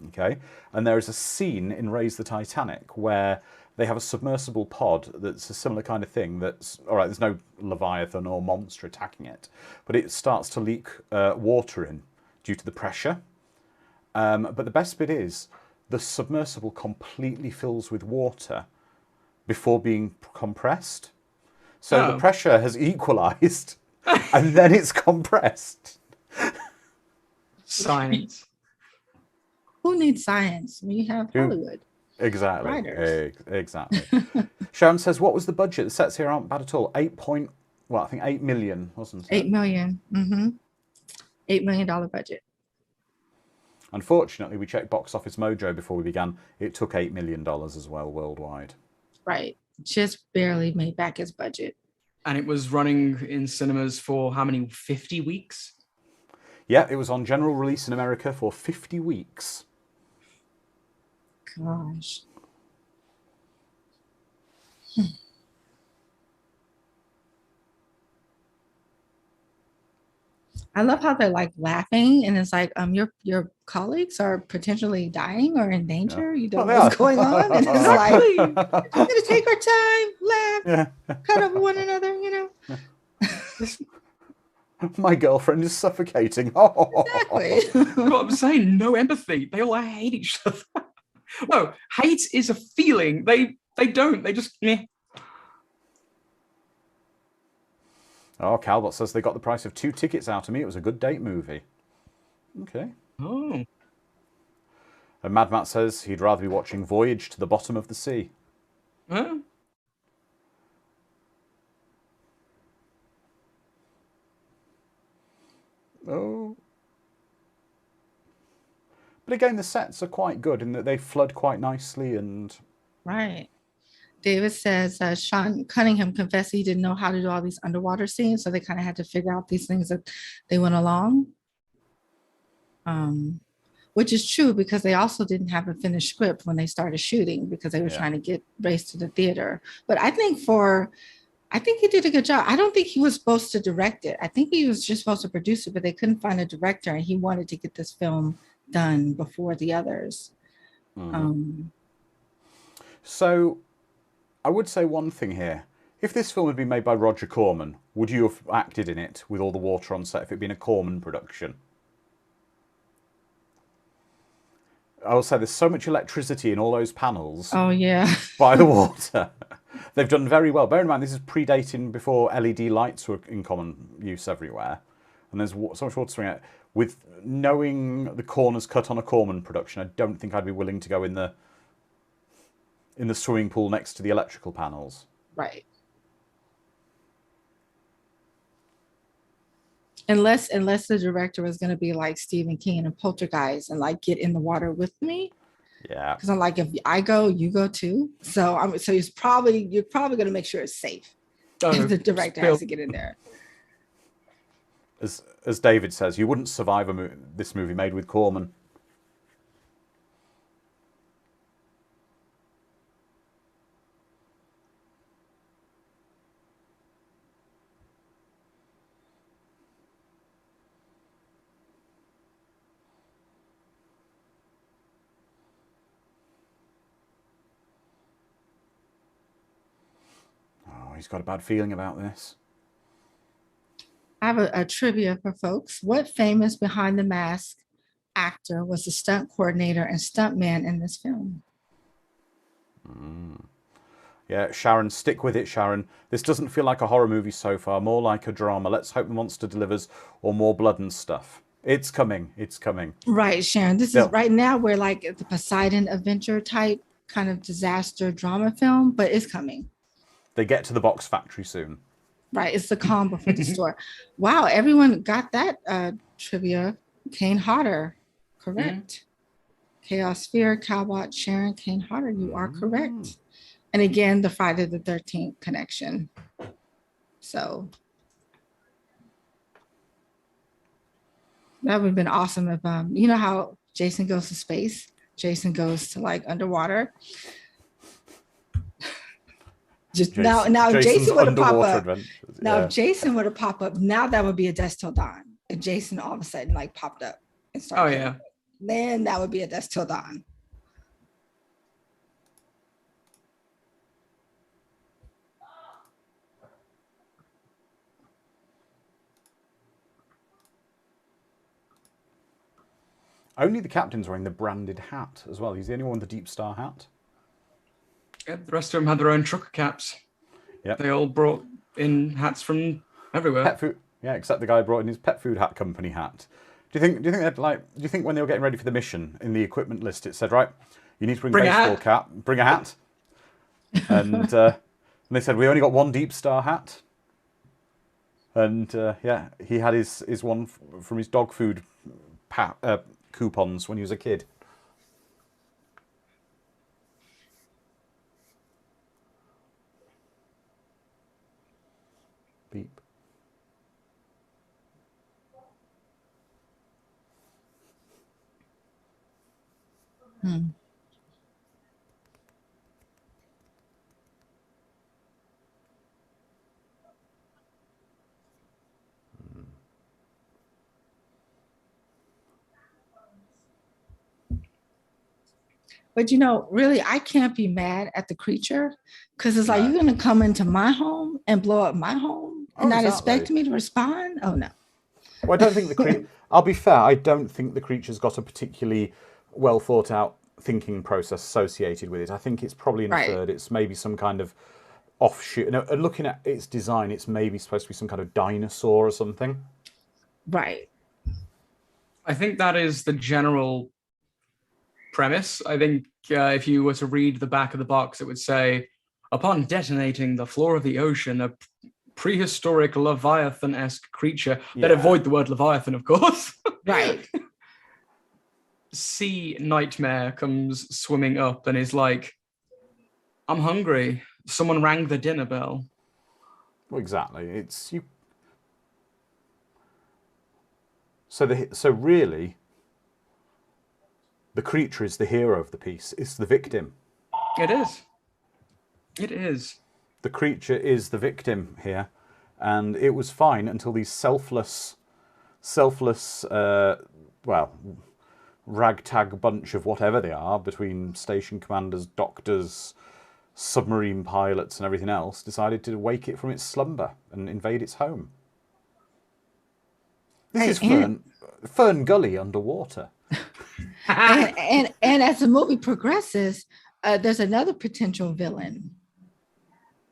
Okay, and there is a scene in Raise the Titanic where they have a submersible pod that's a similar kind of thing. That's all right. There's no leviathan or monster attacking it, but it starts to leak water in due to the pressure. But the best bit is the submersible completely fills with water before being compressed. So the pressure has equalized and then it's compressed. Science. Who needs science? We have Hollywood. Exactly. Writers. Exactly. Sharon says, what was the budget? The sets here aren't bad at all. I think 8 million, wasn't it? 8 million. $8 million budget. Unfortunately, we checked Box Office Mojo before we began. It took $8 million as well worldwide. Right. Just barely made back its budget. And it was running in cinemas for how many? 50 weeks? Yeah, it was on general release in America for 50 weeks. Gosh. I love how they're like laughing, and it's like your colleagues are potentially dying or in danger. You don't know what's going on, and it's like we're gonna take our time, laugh, cut over one another. You know, my girlfriend is suffocating. Exactly. What I'm saying, no empathy. They all hate each other. No, hate is a feeling. They don't. They just. Oh, Calbot says they got the price of 2 tickets out of me. It was a good date movie. Okay. Oh. And Mad Matt says he'd rather be watching Voyage to the Bottom of the Sea. Huh? Oh. But again, the sets are quite good in that they flood quite nicely and... Right. David says Sean Cunningham confessed he didn't know how to do all these underwater scenes, so they kind of had to figure out these things that they went along. Which is true because they also didn't have a finished script when they started shooting because they were trying to get race to the theater. But I think he did a good job. I don't think he was supposed to direct it. I think he was just supposed to produce it, but they couldn't find a director, and he wanted to get this film done before the others. So I would say one thing here. If this film had been made by Roger Corman, would you have acted in it with all the water on set if it had been a Corman production? I will say there's so much electricity in all those panels Oh yeah. by the water. They've done very well. Bear in mind, this is predating before LED lights were in common use everywhere. And there's so much water swinging out. With knowing the corners cut on a Corman production, I don't think I'd be willing to go in the swimming pool next to the electrical panels. Right. Unless the director was going to be like Stephen King and Poltergeist and like get in the water with me. Yeah. Because I'm like, if I go, you go too. So you're probably going to make sure it's safe. If the director has to get in there. As David says, you wouldn't survive this movie made with Corman. Oh, he's got a bad feeling about this. I have a trivia for folks. What famous behind the mask actor was the stunt coordinator and stuntman in this film? Yeah, Sharon, stick with it, Sharon. This doesn't feel like a horror movie so far, more like a drama. Let's hope the monster delivers, or more blood and stuff. It's coming. It's coming. Right, Sharon. This is right now we're like the Poseidon Adventure type kind of disaster drama film, but it's coming. They get to the box factory soon. Right, it's the calm before the storm. Wow, everyone got that trivia. Kane Hodder, correct. Chaos Fear, Cowbot, Sharon, Kane Hodder, you are correct. And again, the Friday the 13th connection. So that would have been awesome if you know how Jason goes to space, Jason goes to like underwater. Just Jason, now Jason would have popped up. Now if Jason would have popped up, now that would be a Dusk Till Dawn. If Jason all of a sudden like popped up and started, then that would be a Dusk Till Dawn. Only the captain's wearing the branded hat as well. He's the only one with the Deepstar hat. Yeah, the rest of them had their own trucker caps. Yeah, they all brought in hats from everywhere. Pet food, yeah, except the guy brought in his pet food hat company hat. Do you think when they were getting ready for the mission in the equipment list it said, right, you need to bring a baseball cap, bring a hat, and they said we only got one Deepstar hat, and yeah, he had his one from his dog food coupons when he was a kid. Beep. But you know, really, I can't be mad at the creature because it's like, you're going to come into my home and blow up my home and not expect me to respond? Oh, no. Well, I don't think the creature, I'll be fair, I don't think the creature's got a particularly well thought out thinking process associated with it. I think it's probably inferred it's maybe some kind of offshoot. No, looking at its design, it's maybe supposed to be some kind of dinosaur or something. Right. I think that is the general premise. I think if you were to read the back of the box, it would say, upon detonating the floor of the ocean, a prehistoric Leviathan-esque creature. They'd avoid the word Leviathan, of course. Right. Sea Nightmare comes swimming up and is like, I'm hungry. Someone rang the dinner bell. Well, exactly. It's you. So really, the creature is the hero of the piece. It's the victim. It is. It is. The creature is the victim here, and it was fine until these selfless, well, ragtag bunch of whatever they are, between station commanders, doctors, submarine pilots, and everything else, decided to wake it from its slumber and invade its home. This is Fern Gully underwater. And as the movie progresses, there's another potential villain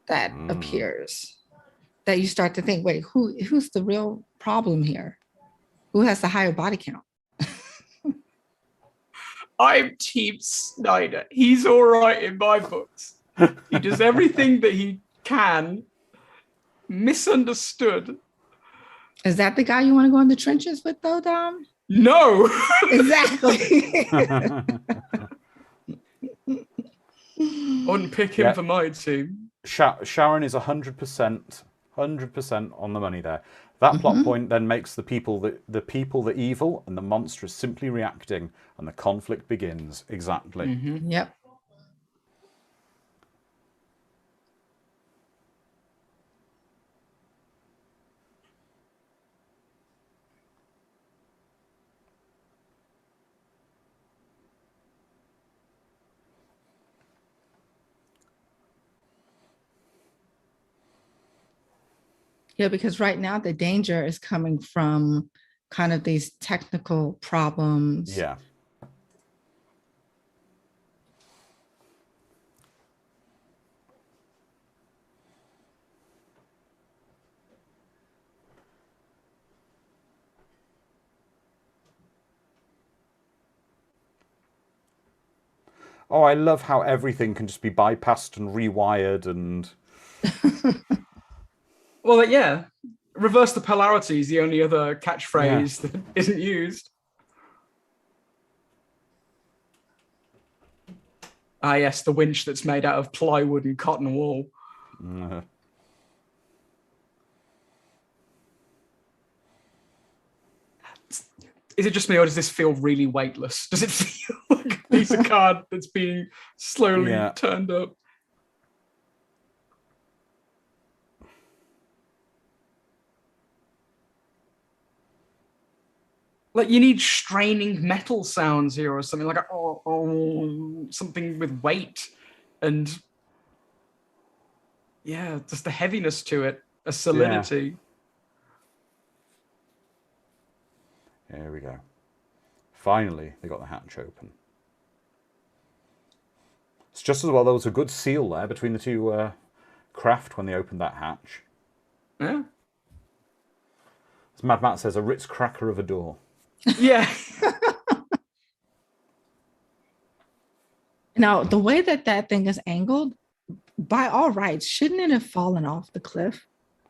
that appears that you start to think, wait, who's the real problem here? Who has the higher body count? I'm Team Snyder. He's all right in my books. He does everything that he can. Misunderstood. Is that the guy you want to go in the trenches with, though, Dom? No. Exactly. Unpick him for my team. Sharon is 100% on the money there. That plot point then makes the people the evil, and the monster is simply reacting, and the conflict begins. Exactly. Yep. Yeah, because right now the danger is coming from kind of these technical problems. Yeah. Oh, I love how everything can just be bypassed and rewired and... Well, yeah. Reverse the polarity is the only other catchphrase that isn't used. Ah, yes, the winch that's made out of plywood and cotton wool. Is it just me, or does this feel really weightless? Does it feel like a piece of card that's being slowly turned up? Like, you need straining metal sounds here, or something like something with weight and just the heaviness to it, a solidity. Here we go. Finally, they got the hatch open. It's just as well there was a good seal there between the two craft when they opened that hatch. Yeah. As Mad Matt says, a Ritz cracker of a door. Yeah. Now, the way that thing is angled, by all rights, shouldn't it have fallen off the cliff?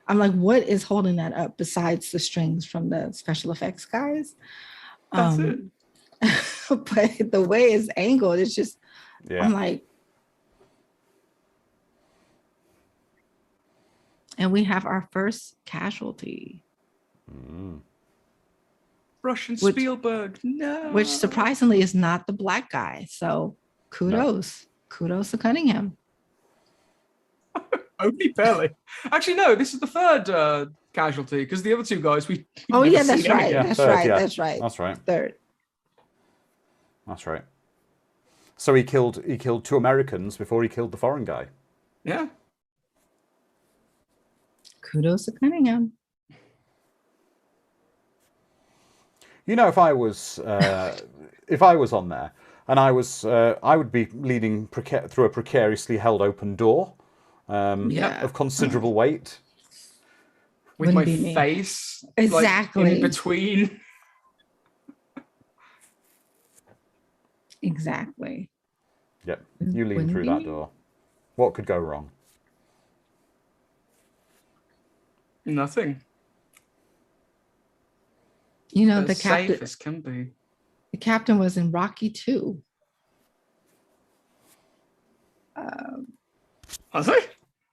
I'm like, what is holding that up besides the strings from the special effects guys? That's it. But the way it's angled, it's just, I'm like, and we have our first casualty. Russian Spielberg, no. Which surprisingly is not the black guy. So kudos. Kudos to Cunningham. Only barely. Actually, no, this is the third casualty, because the other two guys we that's right. That's right. Third. That's right. So he killed 2 Americans before he killed the foreign guy. Yeah. Kudos to Cunningham. You know, if I was on there and I would be leading through a precariously held open door of considerable weight. With my face exactly like, in between. Exactly. Yep. You lean through that door. What could go wrong? Nothing. You know, the captain, safe as can be. The captain was in Rocky 2. Was he?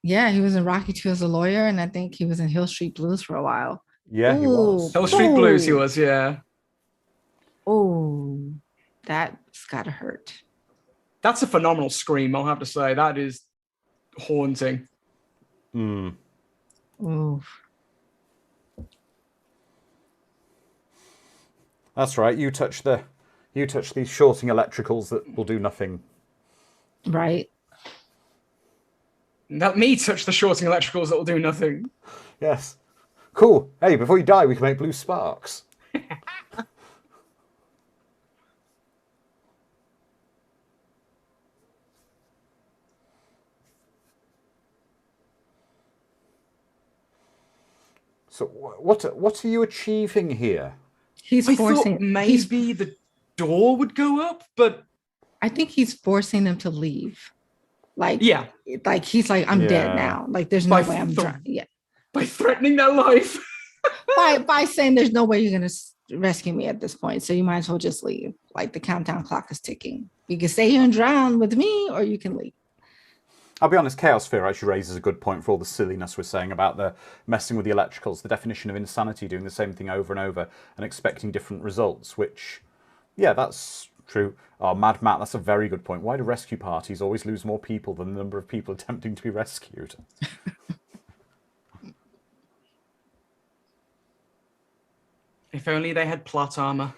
Yeah, he was in Rocky 2 as a lawyer, and I think he was in Hill Street Blues for a while. Yeah, he was. Hill Street Blues, he was, yeah. Oh, that's gotta hurt. That's a phenomenal scream, I'll have to say. That is haunting. Oof. That's right. You touch these shorting electricals that will do nothing. Right. Let me touch the shorting electricals that will do nothing. Yes. Cool. Hey, before you die, we can make blue sparks. So what are you achieving here? He's I forcing. thought maybe the door would go up, but I think he's forcing them to leave. Like yeah, he's like, I'm dead Yeah. now. Like there's no way I'm drunk. Yeah. by threatening their life. By saying there's no way you're gonna rescue me at this point, so you might as well just leave. Like the countdown clock is ticking. You can stay here and drown with me, or you can leave. I'll be honest, Chaos Fear actually raises a good point for all the silliness we're saying about the messing with the electricals, the definition of insanity, doing the same thing over and over and expecting different results, which, yeah, that's true. Oh, Mad Matt, that's a very good point. Why do rescue parties always lose more people than the number of people attempting to be rescued? If only they had plot armor.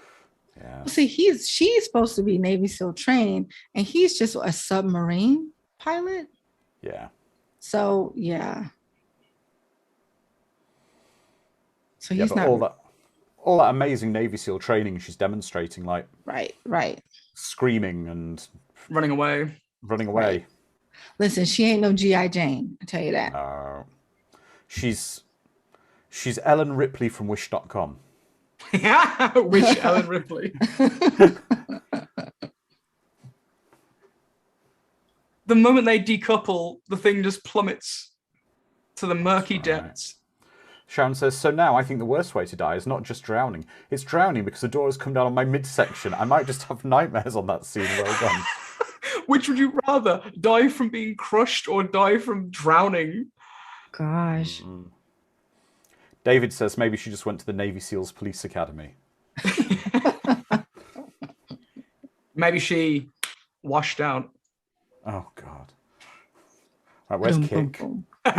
Yeah. See, she's supposed to be Navy SEAL trained, and he's just a submarine pilot. Yeah. So yeah. So yeah, he's not all that amazing Navy SEAL training she's demonstrating, like right, running screaming and running away. Right. Listen, she ain't no G.I. Jane, I tell you that. No. She's Ellen Ripley from Wish.com. Wish Ellen Ripley. The moment they decouple, the thing just plummets to the murky depths. Sharon says, so now I think the worst way to die is not just drowning. It's drowning because the door has come down on my midsection. I might just have nightmares on that scene. Well done. Which would you rather? Die from being crushed or die from drowning? Gosh. Mm-hmm. David says maybe she just went to the Navy SEALs Police Academy. Maybe she washed out. Oh, God. Right, where's Kick? Boom. All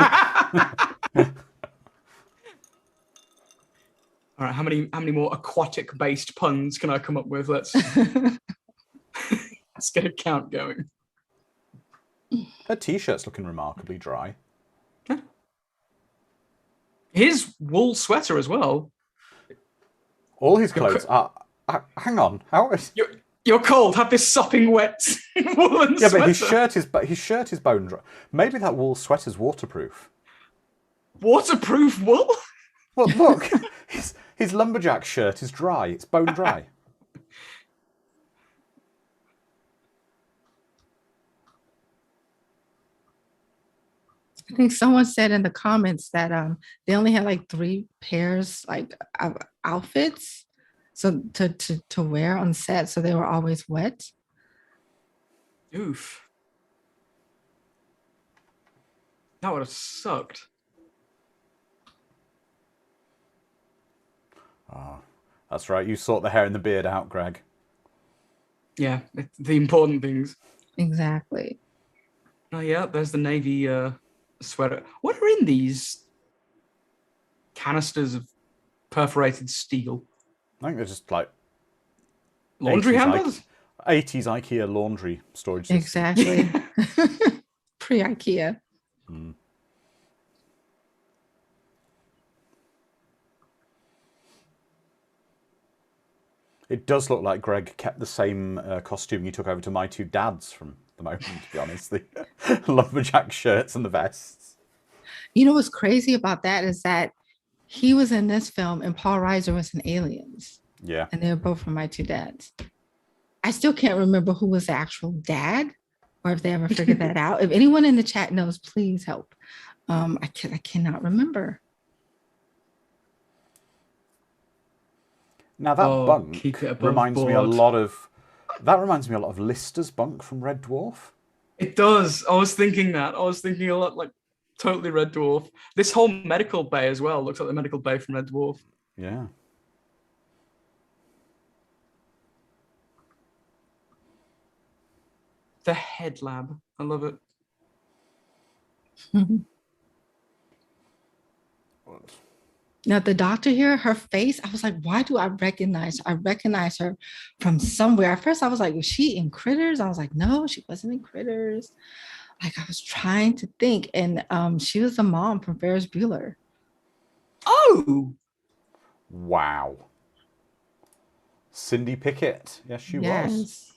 right, how many more aquatic-based puns can I come up with? Let's get a count going. Her t-shirt's looking remarkably dry. His wool sweater as well. All his clothes are... hang on, how is... You're cold. Have this sopping wet woolen sweater. Yeah, but his shirt is bone dry. Maybe that wool sweater's waterproof. Waterproof wool? Well, look, his lumberjack shirt is dry. It's bone dry. I think someone said in the comments that they only had like 3 pairs of outfits so to wear on set, so they were always wet. Oof. That would have sucked. Oh, that's right. You sort the hair and the beard out, Greg. Yeah, the important things. Exactly. Oh yeah, there's the Navy sweater. What are in these canisters of perforated steel? I think they're just like laundry hampers. 80s IKEA laundry storage system. Exactly. Pre-IKEA. Mm. It does look like Greg kept the same costume you took over to My Two Dads from the moment, to be honest. The lumberjack shirts and the vests. You know what's crazy about that is that he was in this film and Paul Reiser was in Aliens. Yeah. And they were both from My Two Dads. I still can't remember who was the actual dad or if they ever figured that out. If anyone in the chat knows, please help. I cannot remember. Now that bunk reminds me a lot of Lister's bunk from Red Dwarf. It does. I was thinking that. I was thinking a lot like totally Red Dwarf. This whole medical bay as well looks like the medical bay from Red Dwarf. Yeah. The head lab. I love it. Now the doctor here, her face, I was like, why do I recognize her? I recognize her from somewhere. At first I was like, was she in Critters? I was like, no, she wasn't in Critters. Like I was trying to think. And she was the mom from Ferris Bueller. Oh. Wow. Cindy Pickett. Yes, she was.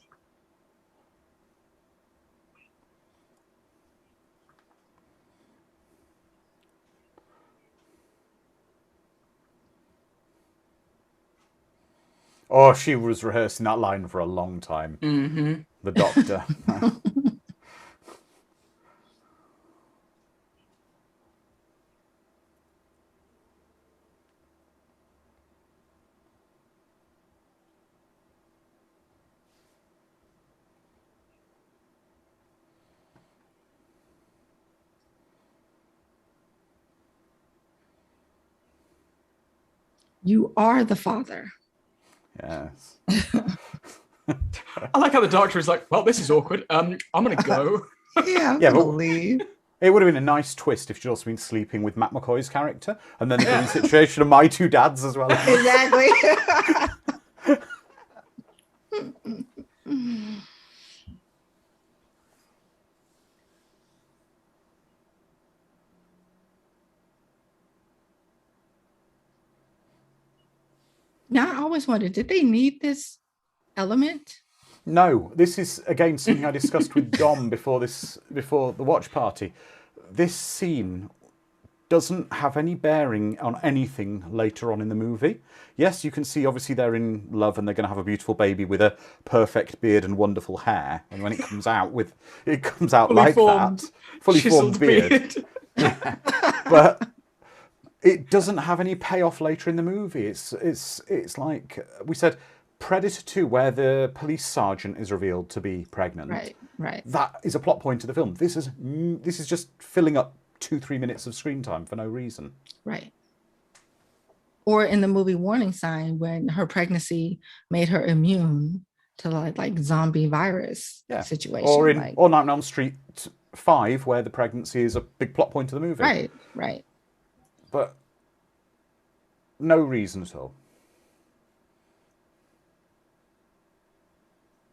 Oh, she was rehearsing that line for a long time. Mm-hmm. The doctor. You are the father. Yes. I like how the doctor is like, well, this is awkward. I'm gonna go. Yeah, I'm Yeah, gonna but- leave. It would have been a nice twist if she'd also been sleeping with Matt McCoy's character, and then the funny situation of my two dads as well. Exactly. Now, I always wondered, did they need this element? No, this is again something I discussed with Dom before the watch party. This scene doesn't have any bearing on anything later on in the movie. Yes, you can see obviously they're in love and they're going to have a beautiful baby with a perfect beard and wonderful hair. And when it comes out Fully like formed, that, fully formed chiseled beard. But it doesn't have any payoff later in the movie. It's like we said, Predator 2, where the police sergeant is revealed to be pregnant. Right. That is a plot point of the film. This is just filling up 2-3 minutes of screen time for no reason. Right. Or in the movie Warning Sign, when her pregnancy made her immune to like zombie virus situation. Or in like, Nightmare on Elm Street 5, where the pregnancy is a big plot point of the movie. Right. But no reason at all.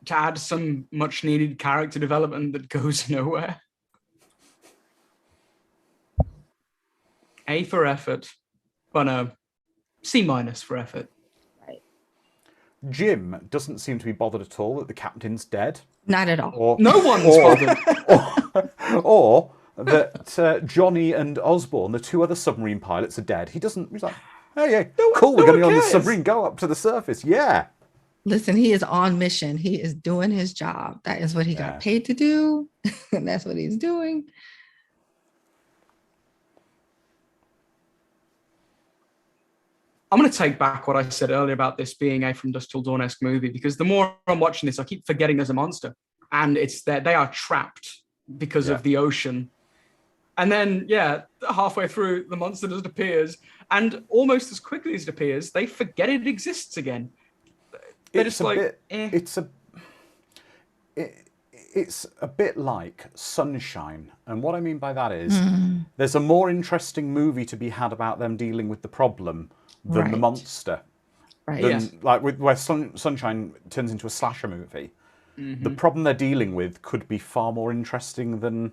To add some much needed character development that goes nowhere. A for effort, but no, C- for effort. Right. Jim doesn't seem to be bothered at all that the captain's dead. Not at all. Or, No one's bothered. or that Johnny and Osborne, the two other submarine pilots, are dead. He's like, hey, yeah, cool, we're going to be on the submarine, go up to the surface. Yeah. Listen, he is on mission. He is doing his job. That is what he got paid to do. And that's what he's doing. I'm going to take back what I said earlier about this being a From Dusk Till Dawn-esque movie, because the more I'm watching this, I keep forgetting there's a monster. And it's that they are trapped because of the ocean. And then, halfway through, the monster just appears. And almost as quickly as it appears, they forget it exists again. They're just like, It's a bit like Sunshine. And what I mean by that is there's a more interesting movie to be had about them dealing with the problem than the monster. Right. Like where Sunshine turns into a slasher movie. The problem they're dealing with could be far more interesting than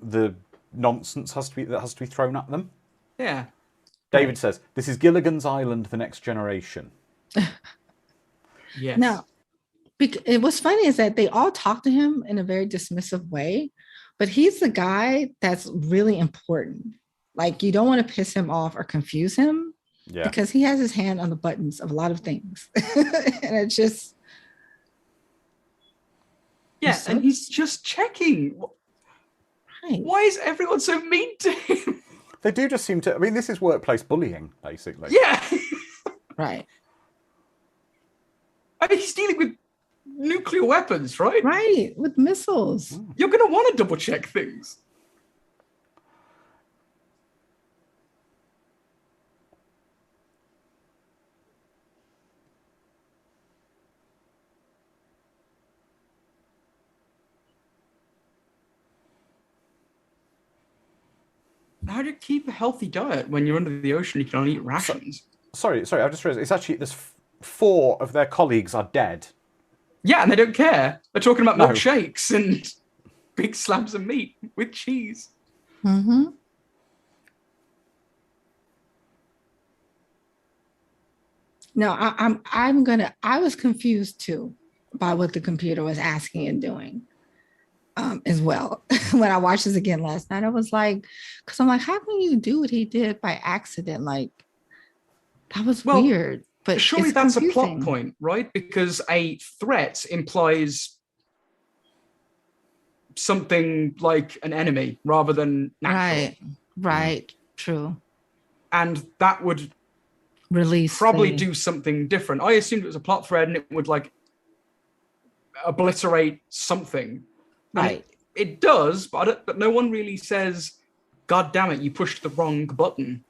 the nonsense that has to be thrown at them. Yeah. David says, this is Gilligan's Island, the next generation. Yes. Now, what's funny is that they all talk to him in a very dismissive way, but he's the guy that's really important. Like, you don't want to piss him off or confuse him because he has his hand on the buttons of a lot of things. And it's just... Yeah, and he's just checking. Right. Why is everyone so mean to him? They do just seem to... I mean, this is workplace bullying, basically. Yeah. Right. I mean, he's dealing with nuclear weapons, right? Right, with missiles. You're going to want to double check things. How do you keep a healthy diet when you're under the ocean? You can only eat rations. Sorry, I just realized it's actually there's 4 of their colleagues are dead. Yeah, and they don't care. They're talking about milkshakes and big slabs of meat with cheese. Mm-hmm. No, I was confused too by what the computer was asking and doing as well. When I watched this again last night, I was like, because I'm like, how can you do what he did by accident? Like, that was weird. but surely it's that's confusing. a plot point, right? Because a threat implies something like an enemy rather than natural. Right. True. And that would Release probably the... do something different. I assumed it was a plot thread and it would like obliterate something. Right. It does, but no one really says, God damn it, you pushed the wrong button.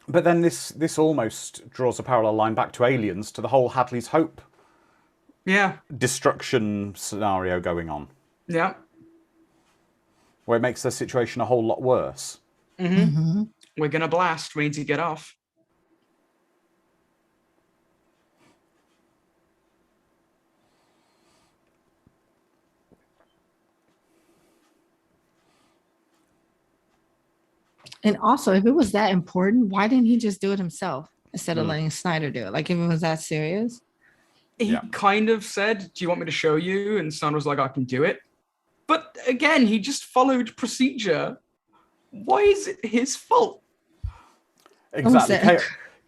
But then this almost draws a parallel line back to Aliens, to the whole Hadley's Hope destruction scenario going on. Yeah. Where it makes the situation a whole lot worse. We're going to blast. We need to get off. And also, if it was that important, why didn't he just do it himself instead of letting Snyder do it? Like, if it was that serious? He kind of said, do you want me to show you? And Snyder was like, I can do it. But again, he just followed procedure. Why is it his fault? Exactly.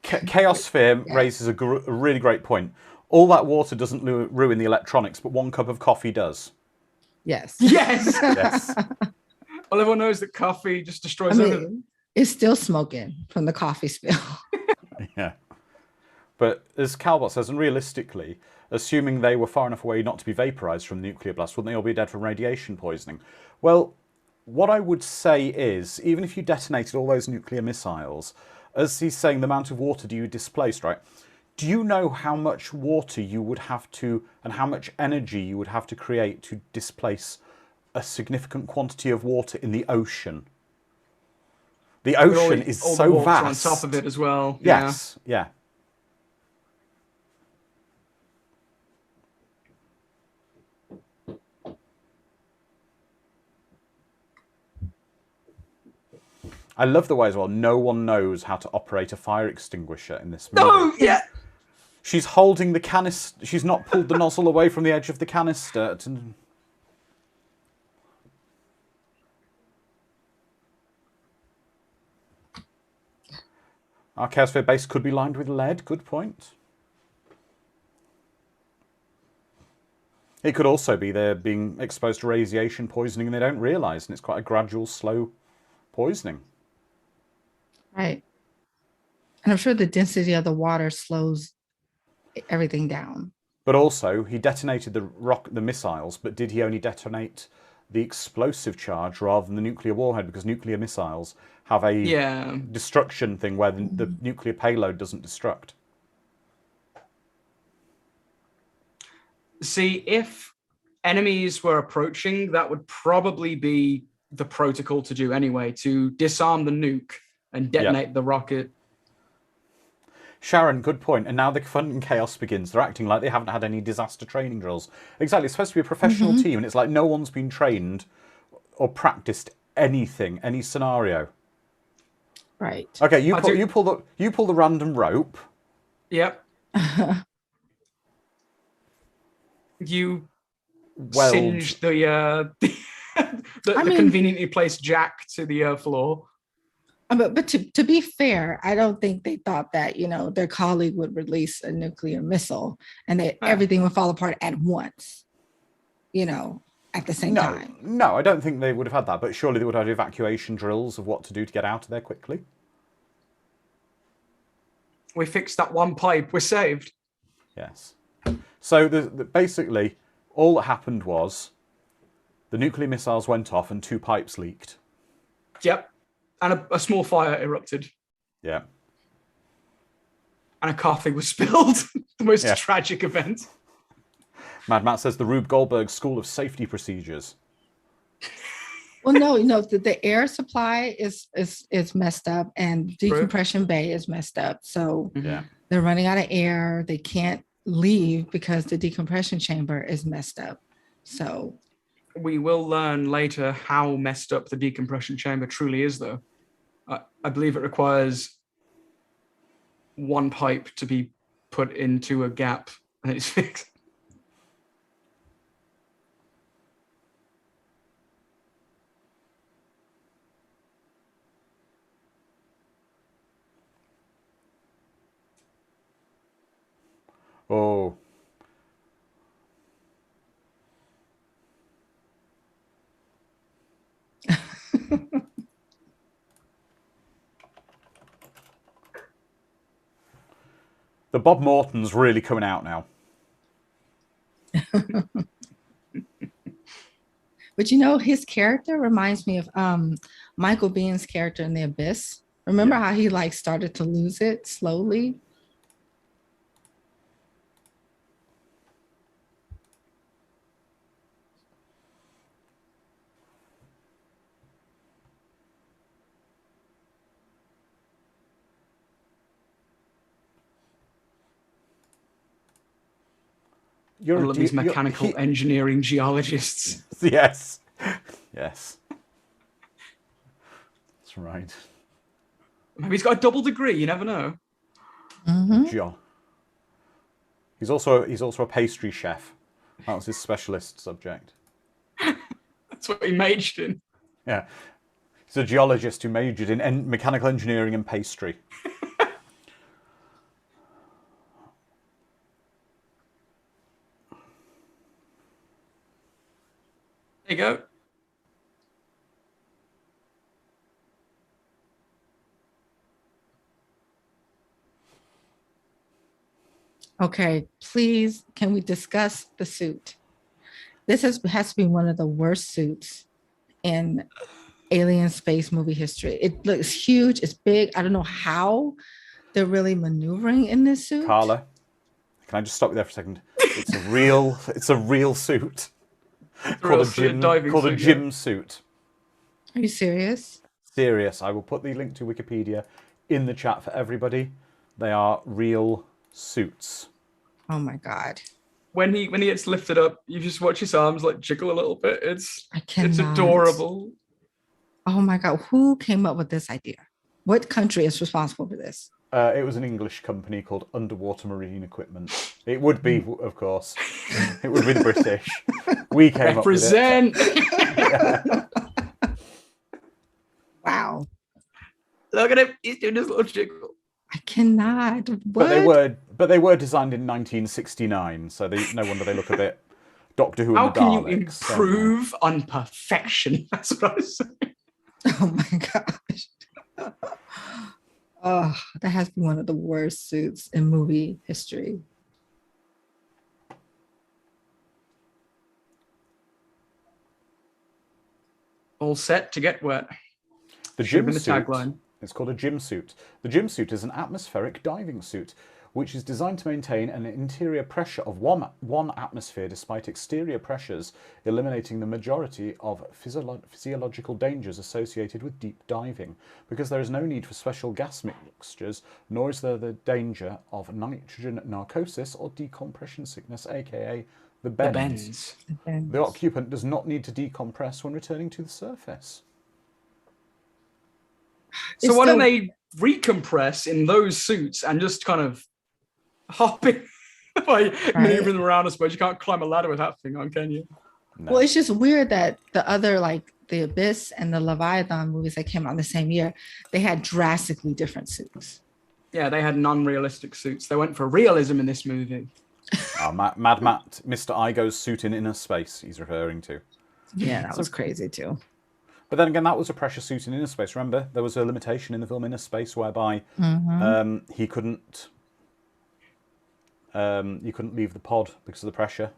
Chaos Sphere raises a really great point. All that water doesn't ruin the electronics, but 1 cup of coffee does. Yes. Yes. Yes. Well, everyone knows that coffee just destroys everything. It's still smoking from the coffee spill. Yeah. But as Calbot says, and realistically, assuming they were far enough away not to be vaporized from the nuclear blast, wouldn't they all be dead from radiation poisoning? Well, what I would say is, even if you detonated all those nuclear missiles, as he's saying, the amount of water you displaced, right? Do you know how much water you would have to, and how much energy you would have to create to displace a significant quantity of water in the ocean? The ocean is all so the water vast. on top of it as well. Yes, yeah. I love the way as well, no one knows how to operate a fire extinguisher in this movie. No, yeah. She's holding the canister. She's not pulled the nozzle away from the edge of the canister. Our Chaos Sphere base could be lined with lead. Good point. It could also be they're being exposed to radiation poisoning and they don't realise, and it's quite a gradual, slow poisoning. Right. And I'm sure the density of the water slows everything down. But also, he detonated the missiles, but did he only detonate the explosive charge rather than the nuclear warhead? Because nuclear missiles have a destruction thing where the nuclear payload doesn't destruct. See, if enemies were approaching, that would probably be the protocol to do anyway, to disarm the nuke and detonate the rocket. Sharon, good point. And now the fun and chaos begins. They're acting like they haven't had any disaster training drills. Exactly. It's supposed to be a professional team, and it's like no one's been trained or practiced anything, any scenario. Right. Okay, you pull the random rope. Yep. You singe the conveniently placed jack to the floor. But to be fair, I don't think they thought that, their colleague would release a nuclear missile and that everything would fall apart at once, at the same time. No, I don't think they would have had that, but surely they would have had evacuation drills of what to do to get out of there quickly. We fixed that one pipe, we're saved. Yes. So basically, all that happened was the nuclear missiles went off and 2 pipes leaked. Yep. And a small fire erupted. Yeah. And a coffee was spilled. The most tragic event. Mad Matt says the Rube Goldberg School of Safety Procedures. Well, no, the air supply is messed up and decompression bay is messed up. So they're running out of air. They can't leave because the decompression chamber is messed up. So we will learn later how messed up the decompression chamber truly is, though. I believe it requires 1 pipe to be put into a gap and it's fixed. Oh. The Bob Morton's really coming out now. But you know, his character reminds me of Michael Biehn's character in The Abyss. Remember how he like started to lose it slowly? I love these mechanical engineering geologists. Yes. Yes. That's right. Maybe he's got a double degree, you never know. Mm-hmm. He's also a pastry chef. That was his specialist subject. That's what he majored in. Yeah. He's a geologist who majored in mechanical engineering and pastry. There you go. Okay, please, can we discuss the suit? This has to be one of the worst suits in alien space movie history. It looks huge, it's big. I don't know how they're really maneuvering in this suit. Carla, can I just stop you there for a second? It's a real suit. Called a gym suit. Are you serious? Serious. I will put the link to Wikipedia in the chat for everybody. They are real suits. Oh my God. When he gets lifted up, you just watch his arms like jiggle a little bit. It's cannot. adorable. Oh my God. Who came up with this idea? What country is responsible for this? It was an English company called Underwater Marine Equipment. It would be, of course. It would be the British. We came Represent. up with it. Yeah. Wow. Look at him. He's doing this little jiggle. I cannot. What? But they were designed in 1969, so no wonder they look a bit Doctor Who and the Daleks. How can you improve on perfection? That's what I was saying. Oh my gosh. Oh, that has to be one of the worst suits in movie history. All set to get wet. The gym suit. Tagline. It's called a gym suit. The gym suit is an atmospheric diving suit, which is designed to maintain an interior pressure of one atmosphere despite exterior pressures, eliminating the majority of physiological dangers associated with deep diving, because there is no need for special gas mixtures, nor is there the danger of nitrogen narcosis or decompression sickness, aka the bends. The occupant does not need to decompress when returning to the surface. So why don't they recompress in those suits and just kind of hopping by maneuvering around? I suppose you can't climb a ladder with that thing on, can you? No. Well, it's just weird that the other, like the Abyss and the Leviathan movies that came out the same year, they had drastically different suits. Yeah, they had non-realistic suits. They went for realism in this movie. Mad Matt, Mr. Igo's suit in Inner Space, he's referring to. Yeah, that was crazy too. But then again, that was a pressure suit in Inner Space. Remember, there was a limitation in the film Inner Space whereby he couldn't you couldn't leave the pod because of the pressure.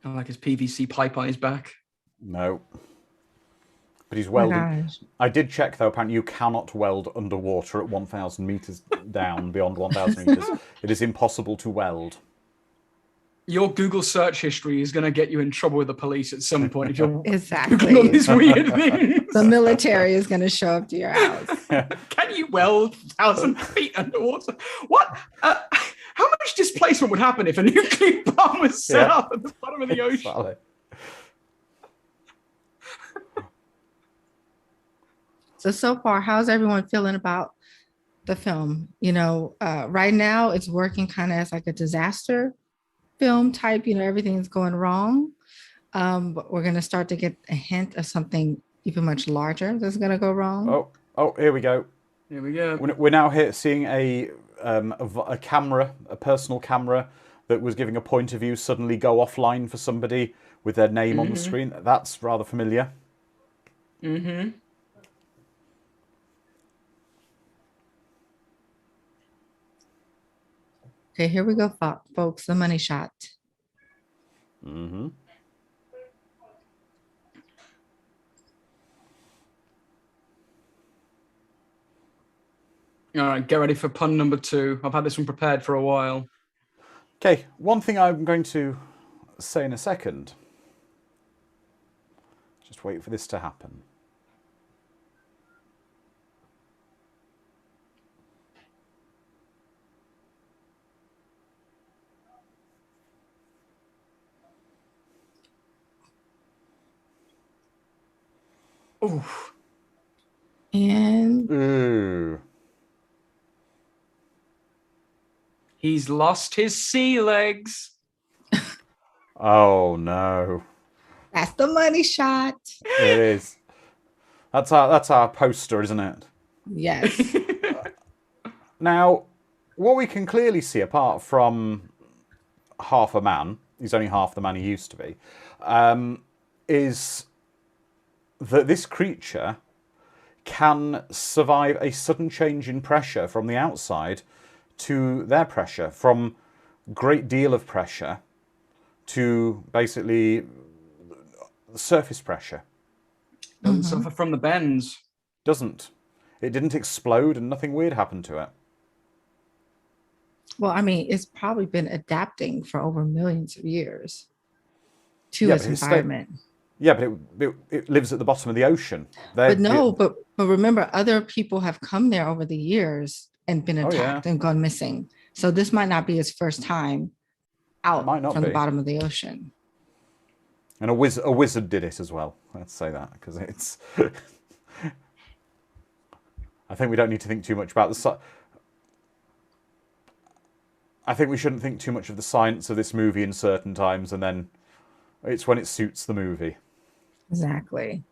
Kind of like his PVC pipe on his back. No. But he's welding. I did check, though, apparently you cannot weld underwater at 1,000 meters down, beyond 1,000 meters. It is impossible to weld. Your Google search history is going to get you in trouble with the police at some point if you're Googling all these weird things. The military is going to show up to your house. Can you weld 1,000 feet underwater? What? How much displacement would happen if a nuclear bomb was set up at the bottom of the ocean? Exactly. So far, how's everyone feeling about the film? You know, right now it's working kind of as like a disaster film type, everything's going wrong. But we're going to start to get a hint of something even much larger that's going to go wrong. Oh, here we go. Here we go. We're now here seeing a camera, a personal camera that was giving a point of view suddenly go offline for somebody with their name on the screen. That's rather familiar. Mm-hmm. Okay, here we go, folks. The money shot. Mm-hmm. All right, get ready for pun number 2. I've had this one prepared for a while. Okay, one thing I'm going to say in a second. Just wait for this to happen. Oof. And Ooh. He's lost his sea legs. Oh no. that's the money shot. It is. That's our poster, isn't it? Yes. Now, what we can clearly see, apart from half a man, he's only half the man he used to be, is that this creature can survive a sudden change in pressure from the outside to their pressure, from great deal of pressure to basically surface pressure. Doesn't suffer from the bends. Doesn't. It didn't explode and nothing weird happened to it. Well, I mean, it's probably been adapting for over millions of years to its environment. But it lives at the bottom of the ocean. But remember, other people have come there over the years and been attacked and gone missing. So this might not be his first time out from the bottom of the ocean. And a wizard did it as well. Let's say that, because it's... I think we don't need to think too much about the... I think we shouldn't think too much of the science of this movie in certain times, and then it's when it suits the movie. Exactly.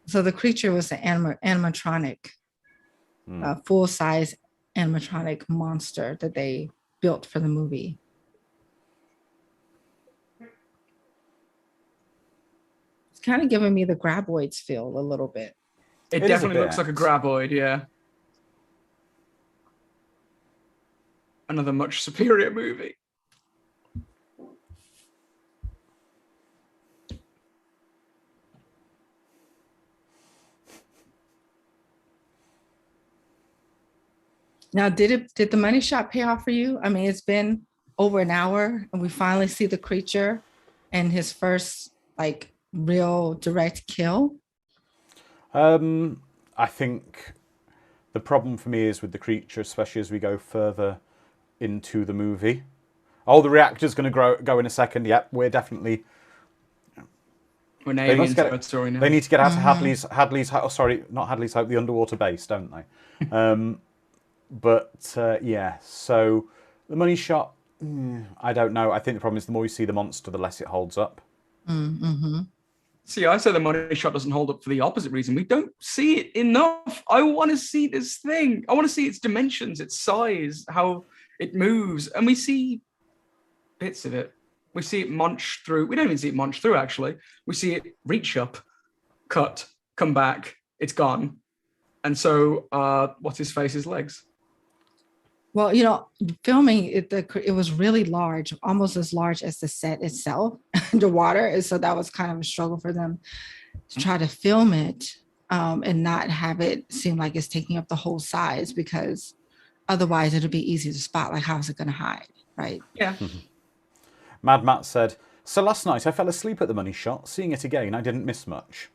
So the creature was an animatronic, full-size animatronic monster that they built for the movie. It's kind of giving me the Graboids feel a little bit. It definitely looks like a Graboid, yeah. Another much superior movie. Now, did the money shot pay off for you? I mean, it's been over an hour and we finally see the creature and his first like real direct kill. I think the problem for me is with the creature, especially as we go further into the movie. Oh, the reactor's going to go in a second. Yep, we're definitely... We're in alien territory now. They need to get out to Hadley's... Oh, sorry, not Hadley's Hope, the underwater base, don't they? Yeah, so the money shot, I don't know. I think the problem is the more you see the monster, the less it holds up. Mm-hmm. See, I say the money shot doesn't hold up for the opposite reason. We don't see it enough. I want to see this thing. I want to see its dimensions, its size, how it moves. And we see bits of it. We see it munch through. We don't even see it munch through, actually. We see it reach up, cut, come back. It's gone. And so what's his face's legs? Well, filming it was really large, almost as large as the set itself underwater. And so that was kind of a struggle for them to try to film it and not have it seem like it's taking up the whole size, because otherwise it'll be easy to spot. Like, how is it going to hide? Right. Yeah. Mad Matt said, so last night I fell asleep at the money shot. Seeing it again, I didn't miss much.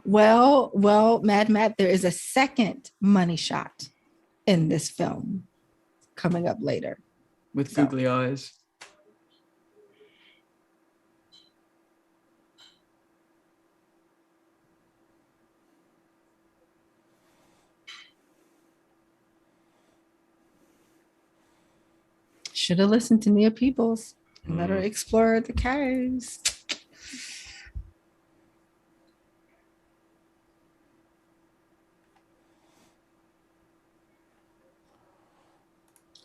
Well, Mad Matt, there is a second money shot in this film coming up later. With googly eyes. Should have listened to Nia Peoples and let her explore the caves.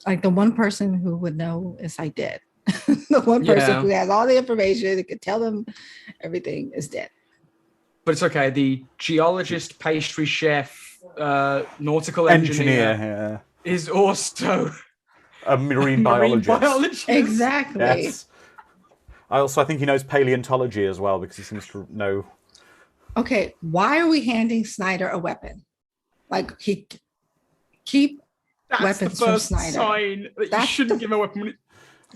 Like the one person who would know is like dead. The one person who has all the information that could tell them everything is dead. But it's okay. The geologist, pastry chef, nautical engineer is also a marine biologist. Exactly. Yes. I think he knows paleontology as well because he seems to know. Okay, why are we handing Snyder a weapon? Like he keep weapons from Snyder. Sign that you shouldn't give him a weapon.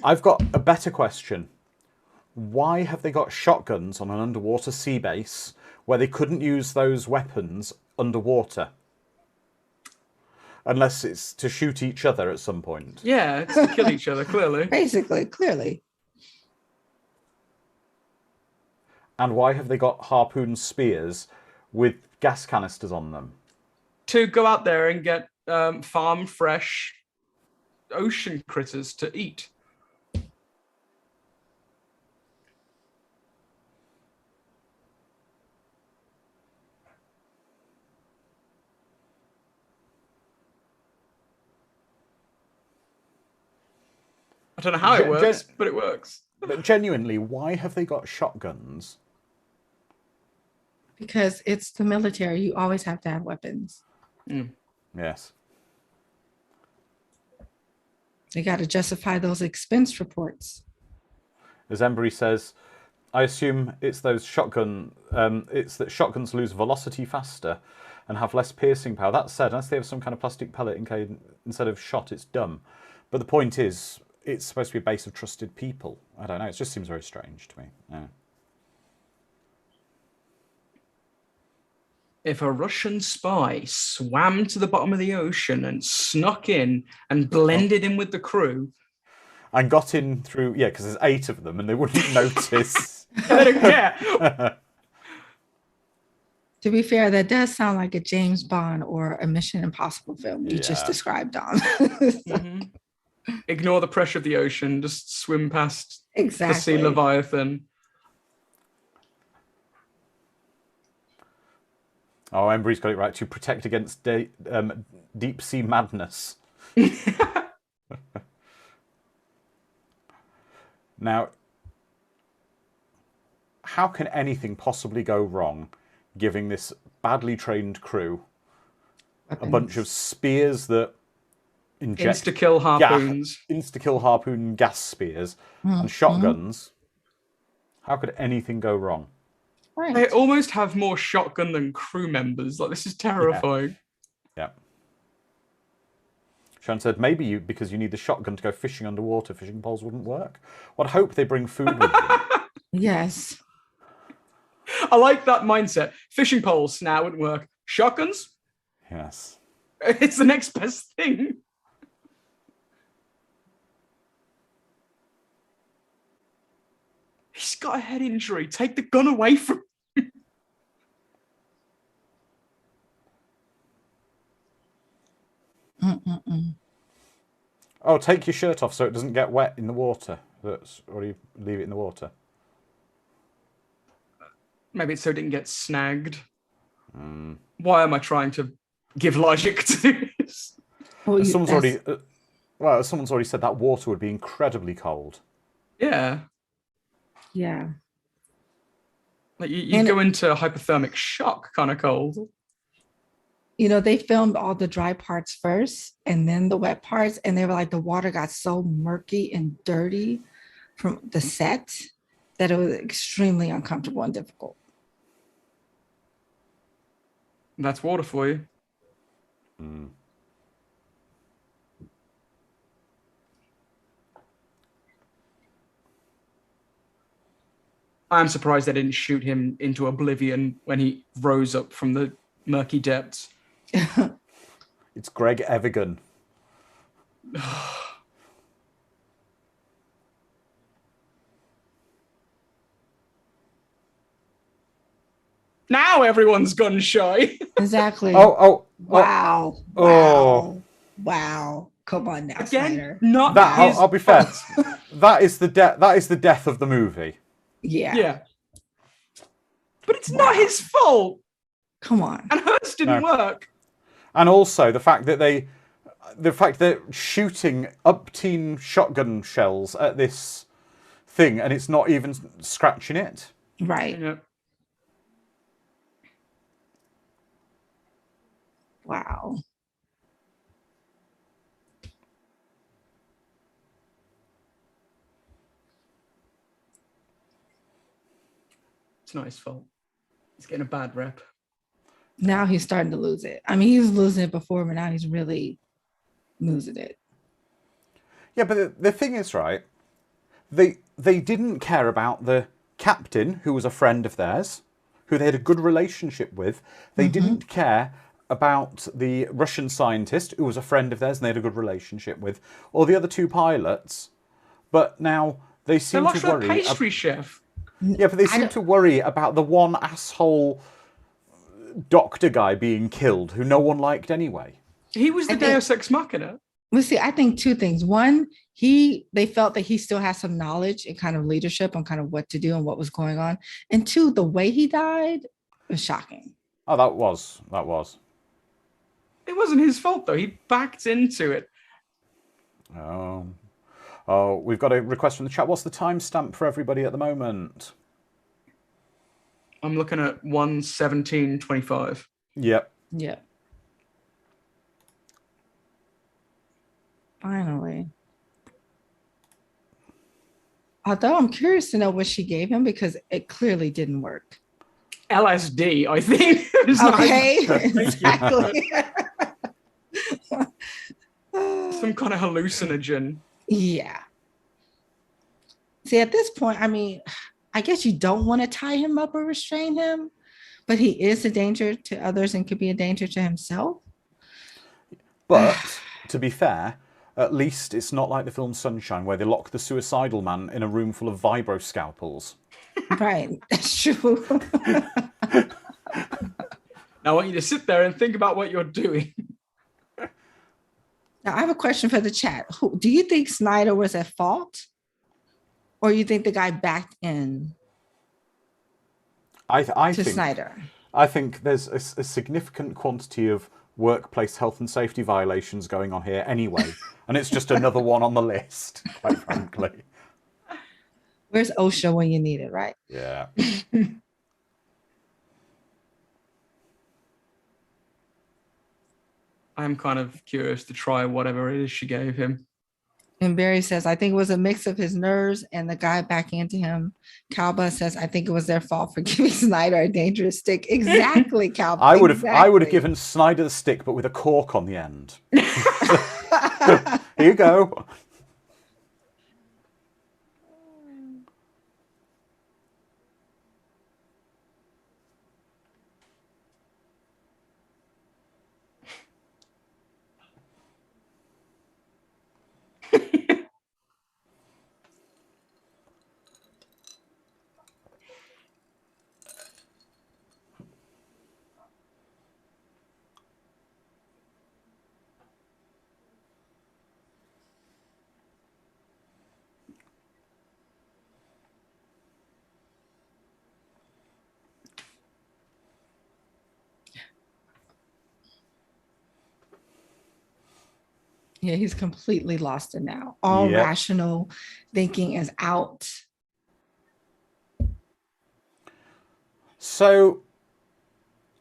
I've got a better question. Why have they got shotguns on an underwater sea base where they couldn't use those weapons underwater? Unless it's to shoot each other at some point. Yeah, it's to kill each other, clearly. Basically, clearly. And why have they got harpoon spears with gas canisters on them? To go out there and get farm fresh ocean critters to eat. I don't know how it works, but it works. But genuinely, why have they got shotguns? Because it's the military. You always have to have weapons. Yes. They got to justify those expense reports. As Embry says, I assume it's those it's that shotguns lose velocity faster and have less piercing power. That said, unless they have some kind of plastic pellet instead of shot, it's dumb. But the point is, it's supposed to be a base of trusted people. I don't know. It just seems very strange to me. Yeah. If a Russian spy swam to the bottom of the ocean and snuck in and blended in with the crew... And got in through... Yeah, because there's 8 of them and they wouldn't notice. They don't care. To be fair, that does sound like a James Bond or a Mission Impossible film you just described, Don. Ignore the pressure of the ocean. Just swim past the sea leviathan. Oh, Embry's got it right. To protect against deep sea madness. Now, how can anything possibly go wrong giving this badly trained crew a bunch of spears that inject insta-kill harpoons, insta-kill harpoon gas spears, and shotguns? How could anything go wrong? Right. They almost have more shotgun than crew members. Like, this is terrifying. Yeah. Sean said, maybe because you need the shotgun to go fishing underwater, fishing poles wouldn't work. Well, I'd hope they bring food with them. Yes. I like that mindset. Fishing poles, now wouldn't work. Shotguns? Yes. It's the next best thing. He's got a head injury. Take the gun away from him. Oh, take your shirt off so it doesn't get wet in the water. Or you leave it in the water. Maybe it's so it didn't get snagged. Why am I trying to give logic to this? Well, someone's already said that water would be incredibly cold. Yeah. Yeah. Like you go into hypothermic shock kind of cold. You know, they filmed all the dry parts first and then the wet parts. And they were like, the water got so murky and dirty from the set that it was extremely uncomfortable and difficult. That's water for you. I'm surprised they didn't shoot him into oblivion when he rose up from the murky depths. It's Greg Evigan. Now everyone's gun shy. Exactly. Wow. Wow. Come on now, Again, Snyder. not That his I'll be fair. fault. That is the death of the movie. Yeah. Yeah. But it's Wow. not his fault. Come on. And hers didn't work. And also the fact that they're shooting upteen shotgun shells at this thing and it's not even scratching it. Right. Yeah. Wow. It's not his fault. He's getting a bad rep. Now he's starting to lose it. I mean, he was losing it before, but now he's really losing it. Yeah, but the thing is, right, they didn't care about the captain, who was a friend of theirs, who they had a good relationship with. They didn't care about the Russian scientist, who was a friend of theirs and they had a good relationship with, or the other two pilots. But now they seem to worry. The pastry chef. Yeah, but they seem to worry about the one asshole doctor guy being killed, who no one liked anyway. He was the Deus Ex Machina. Well, see, I think two things. One, they felt that he still has some knowledge and kind of leadership on kind of what to do and what was going on. And two, the way he died was shocking. Oh, that was. It wasn't his fault, though. He backed into it. Oh, we've got a request from the chat. What's the timestamp for everybody at the moment? I'm looking at 1:17:25. Yep. Yeah. Finally. Although I'm curious to know what she gave him because it clearly didn't work. LSD, I think. Okay, exactly. Some kind of hallucinogen. Yeah. See, at this point, I mean, I guess you don't want to tie him up or restrain him, but he is a danger to others and could be a danger to himself. But, to be fair, at least it's not like the film Sunshine, where they lock the suicidal man in a room full of vibro scalpels. Right, that's true. Now I want you to sit there and think about what you're doing. Now, I have a question for the chat. Do you think Snyder was at fault? Or you think the guy backed in I to think Snyder? I think there's a significant quantity of workplace health and safety violations going on here anyway, and it's just another one on the list, quite frankly. Where's OSHA when you need it, right? Yeah. I'm kind of curious to try whatever it is she gave him. And Barry says, I think it was a mix of his nerves and the guy backing into him. Calba says, I think it was their fault for giving Snyder a dangerous stick. Exactly, Calba. I would have given Snyder the stick, but with a cork on the end. Here you go. Yeah, he's completely lost it now. All rational thinking is out. So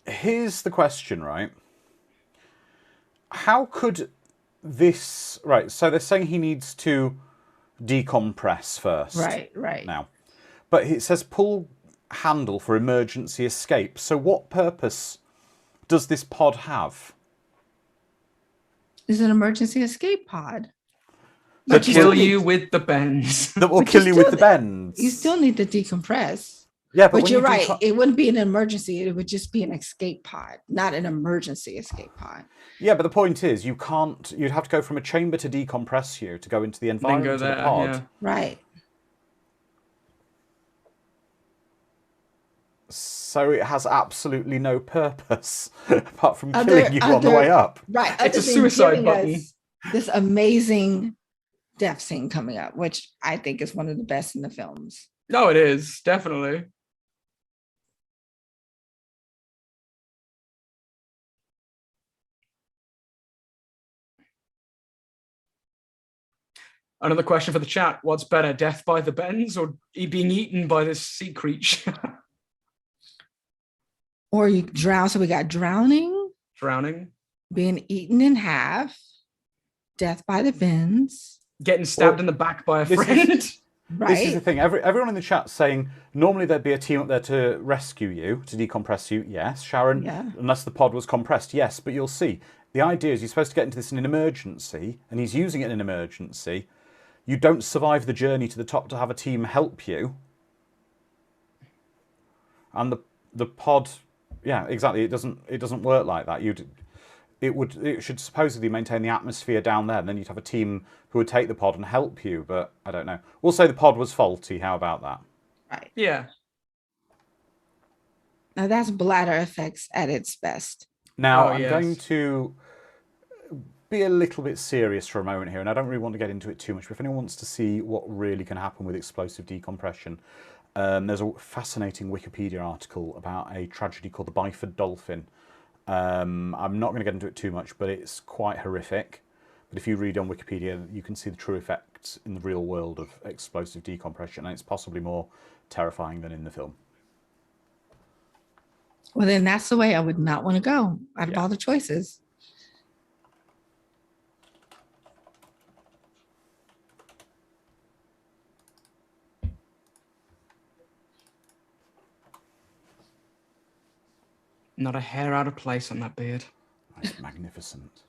here's the question, right? How could this... Right, so they're saying he needs to decompress first. Right. Now. But it says pull handle for emergency escape. So what purpose does this pod have? It's an emergency escape pod. That kill you with the bends. That will kill you with the bends. You still need to decompress. Yeah, but you're right. It wouldn't be an emergency. It would just be an escape pod, not an emergency escape pod. Yeah, but the point is, you can't. You'd have to go from a chamber to decompress you to go into the environment of the pod. Yeah. Right. So it has absolutely no purpose apart from killing you on the way up. Right. It's a suicide button. this amazing death scene coming up, which I think is one of the best in the films. No, it is, definitely. Another question for the chat. What's better, death by the bends or being eaten by this sea creature? Or you drown. So we got drowning, Drowning. being eaten in half, death by the bends. Getting stabbed in the back by a friend. Right. This is the thing. Everyone in the chat saying normally there'd be a team up there to rescue you, to decompress you. Yes, Sharon. Yeah. Unless the pod was compressed. Yes, but you'll see. The idea is you're supposed to get into this in an emergency, and he's using it in an emergency. You don't survive the journey to the top to have a team help you. And the pod, yeah, exactly. It doesn't work like that. It should supposedly maintain the atmosphere down there, and then you'd have a team who would take the pod and help you, but I don't know. We'll say the pod was faulty. How about that? Right. Yeah. Now that's bladder effects at its best. Now, I'm going to be a little bit serious for a moment here, and I don't really want to get into it too much, but if anyone wants to see what really can happen with explosive decompression, there's a fascinating Wikipedia article about a tragedy called the Byford Dolphin. I'm not going to get into it too much, but it's quite horrific. But if you read on Wikipedia, you can see the true effects in the real world of explosive decompression, and it's possibly more terrifying than in the film. Well, then that's the way I would not want to go out of all the choices. Not a hair out of place on that beard. That's magnificent.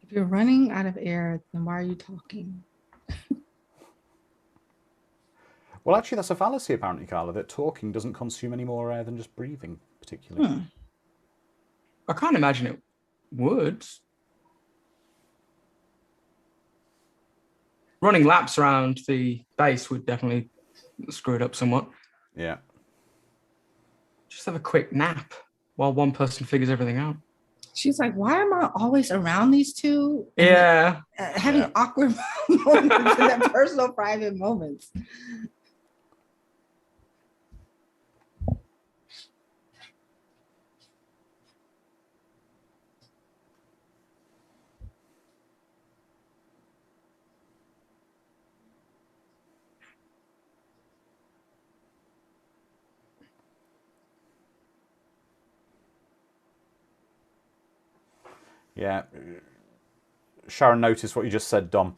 If you're running out of air, then why are you talking? Well, actually, that's a fallacy, apparently, Carla, that talking doesn't consume any more air than just breathing, particularly. I can't imagine it would. Running laps around the base would definitely screw it up somewhat. Yeah. Just have a quick nap while one person figures everything out. She's like, why am I always around these two? Yeah. Having awkward moments in their personal, private moments. Yeah. Sharon noticed what you just said, Dom,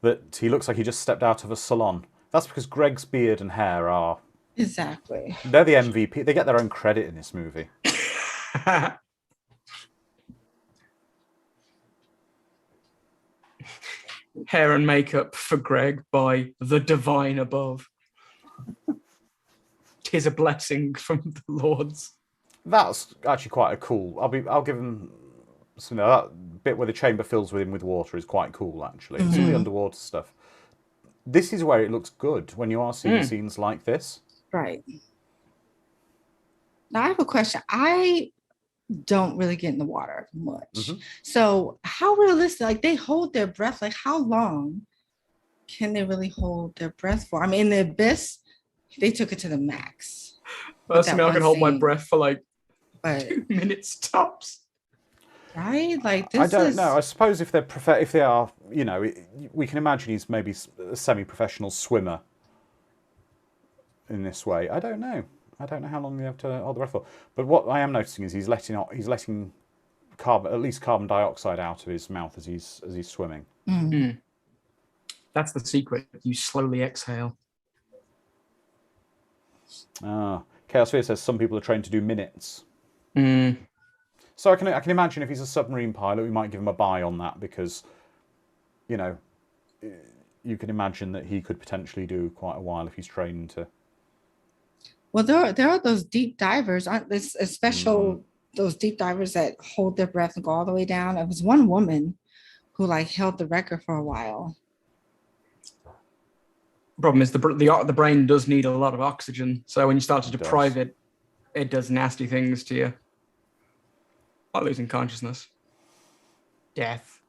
that he looks like he just stepped out of a salon. That's because Greg's beard and hair are... Exactly. They're the MVP. They get their own credit in this movie. Hair and makeup for Greg by the divine above. 'Tis a blessing from the Lords. That's actually quite a cool... I'll give him... that bit where the chamber fills with him with water is quite cool, actually. Some of the underwater stuff. This is where it looks good, when you are seeing scenes like this. Right. Now I have a question. I don't really get in the water much. So how realistic, like they hold their breath, like how long can they really hold their breath for? I mean, in the abyss, they took it to the max. Personally, I can hold my breath for like 2 minutes tops. Right? Like this I don't know. I suppose if they are, you know, we can imagine he's maybe a semi-professional swimmer in this way. I don't know. I don't know how long they have to hold the breath for. But what I am noticing is he's letting carbon, at least carbon dioxide, out of his mouth as he's swimming. That's the secret. You slowly exhale. Chaos Fear says some people are trained to do minutes. So I can imagine if he's a submarine pilot, we might give him a buy on that because, you know, you can imagine that he could potentially do quite a while if he's trained to. Well, there are those deep divers, aren't there? Special those deep divers that hold their breath and go all the way down. It was one woman who like held the record for a while. Problem is the brain does need a lot of oxygen, so when you start to deprive it, it does nasty things to you. Like losing consciousness, death.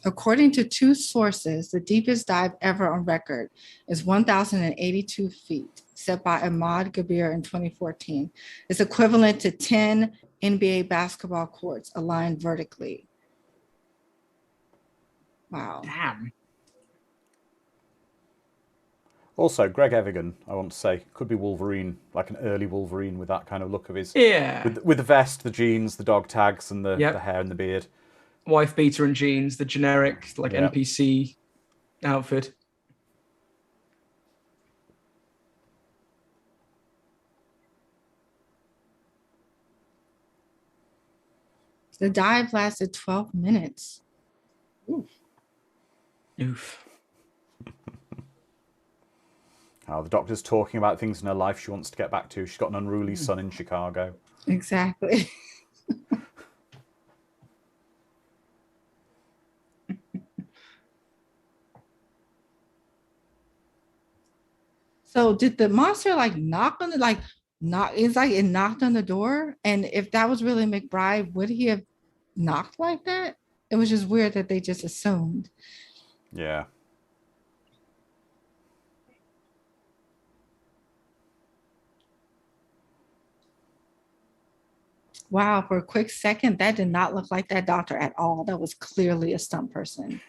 According to two sources, the deepest dive ever on record is 1,082 feet, set by Ahmad Gabir in 2014. It's equivalent to 10 NBA basketball courts aligned vertically. Wow. Damn. Also, Greg Evigan, I want to say, could be Wolverine, like an early Wolverine with that kind of look of his. Yeah. With the vest, the jeans, the dog tags, and the hair and the beard. Wife beater and jeans, the generic NPC outfit. The dive lasted 12 minutes. Oof. Oh, the doctor's talking about things in her life she wants to get back to. She's got an unruly son in Chicago. Exactly. So did the monster like knock on the it knocked on the door? And if that was really McBride, would he have knocked like that? It was just weird that they just assumed. Yeah. Wow, for a quick second, that did not look like that doctor at all. That was clearly a stunt person.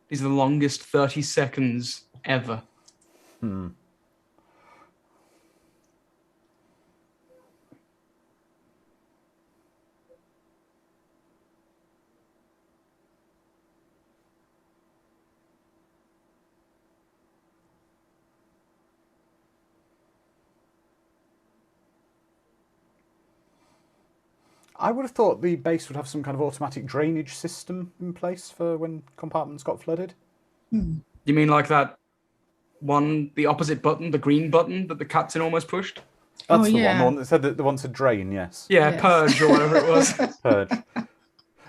These are the longest 30 seconds ever. I would have thought the base would have some kind of automatic drainage system in place for when compartments got flooded. You mean like that one, the opposite button, the green button that the captain almost pushed? That's the one that said that the one to drain, yes. Yeah, Yes. purge or whatever it was. Purge.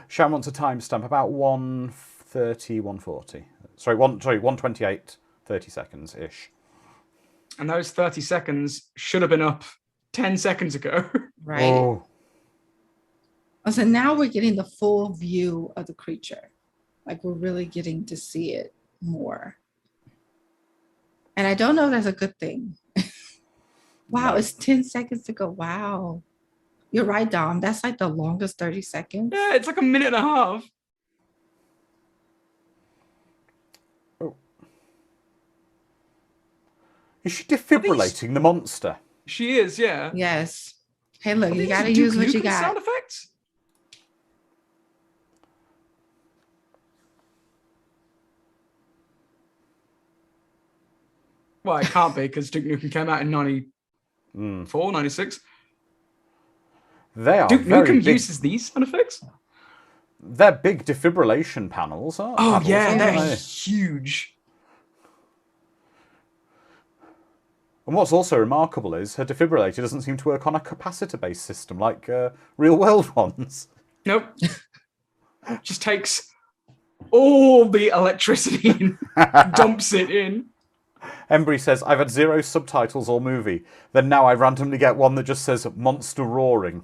Shan wants a timestamp about 1:30, 1:40. Sorry, 1:28, 30 seconds-ish. And those 30 seconds should have been up 10 seconds ago. Right. Oh. So now we're getting the full view of the creature. Like we're really getting to see it more. And I don't know if that's a good thing. Wow, No. it's 10 seconds to go. Wow. You're right, Dom. That's like the longest 30 seconds. Yeah, it's like a minute and a half. Oh. Is she defibrillating the monster? She is, yeah. Yes. Hey, look, Are you these got to Duke use what you Nukem got. sound effects? Well, it can't be because Duke Nukem came out in 94, 96. They are Duke very Nukem big. uses these sound effects? They're big defibrillation panels, aren't Oh, paddles, yeah, aren't they're they? huge. And what's also remarkable is her defibrillator doesn't seem to work on a capacitor-based system like real-world ones. Nope. Just takes all the electricity and dumps it in. Embry says, I've had 0 subtitles or movie. Then now I randomly get one that just says monster roaring.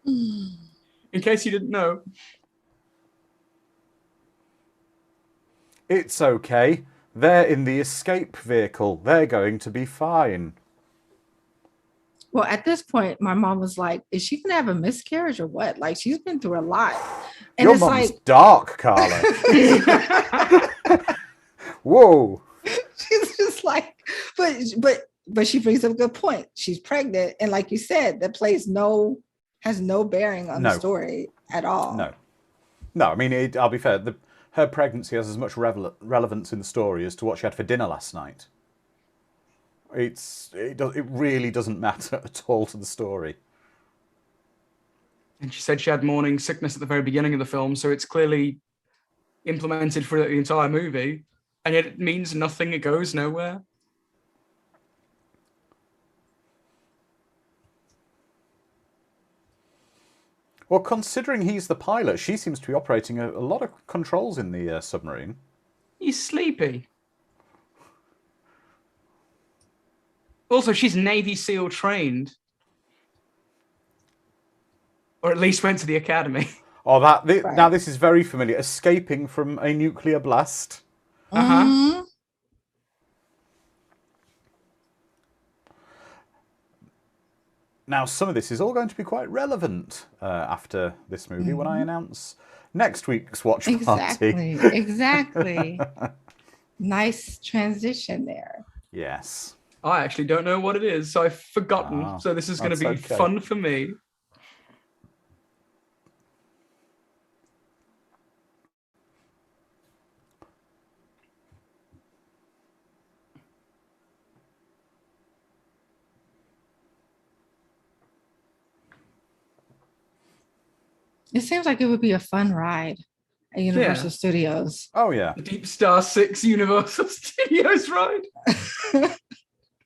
In case you didn't know. It's okay. They're in the escape vehicle. They're going to be fine. Well, at this point, my mom was like, is she going to have a miscarriage or what? Like, she's been through a lot. And Your it's mum's like, dark, Carla. Whoa. she's just like, but she brings up a good point. She's pregnant. And like you said, that has no bearing on the story at all. No, I mean, I'll be fair. Her pregnancy has as much relevance in the story as to what she had for dinner last night. It really doesn't matter at all to the story. And she said she had morning sickness at the very beginning of the film, so it's clearly implemented for the entire movie. and yet it means nothing. It goes nowhere. Well, considering he's the pilot, she seems to be operating a lot of controls in the submarine. He's sleepy. Also, she's Navy SEAL trained. Or at least went to the academy. Oh, now this is very familiar. Escaping from a nuclear blast. Uh-huh. Now, some of this is all going to be quite relevant after this movie when I announce next week's watch party. Exactly. Nice transition there. Yes. I actually don't know what it is, so I've forgotten. So this is going to be fun for me. It seems like it would be a fun ride at Universal Studios. Oh, yeah. The Deepstar Six Universal Studios ride.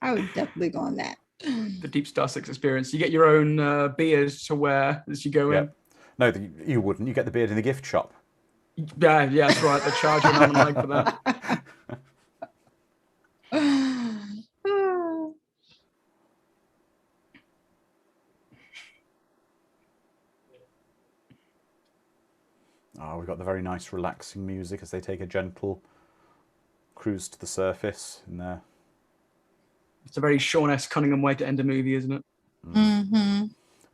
I would definitely go on that. The Deepstar Six experience. You get your own beard to wear as you go in. No, you wouldn't. You get the beard in the gift shop. Yeah, that's right. They charge you an arm and a leg for that. Oh, we've got the very nice relaxing music as they take a gentle cruise to the surface in there. It's a very Sean-esque Cunningham way to end a movie, isn't it? Mm-hmm.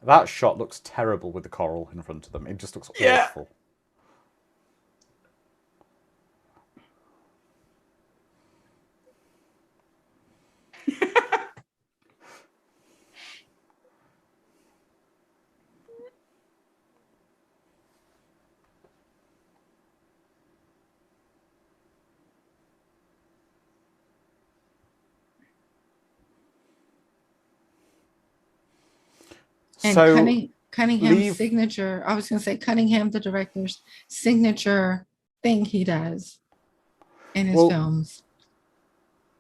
That shot looks terrible with the coral in front of them. It just looks awful. And so Cunningham's signature, I was going to say Cunningham, the director's signature thing he does in his films.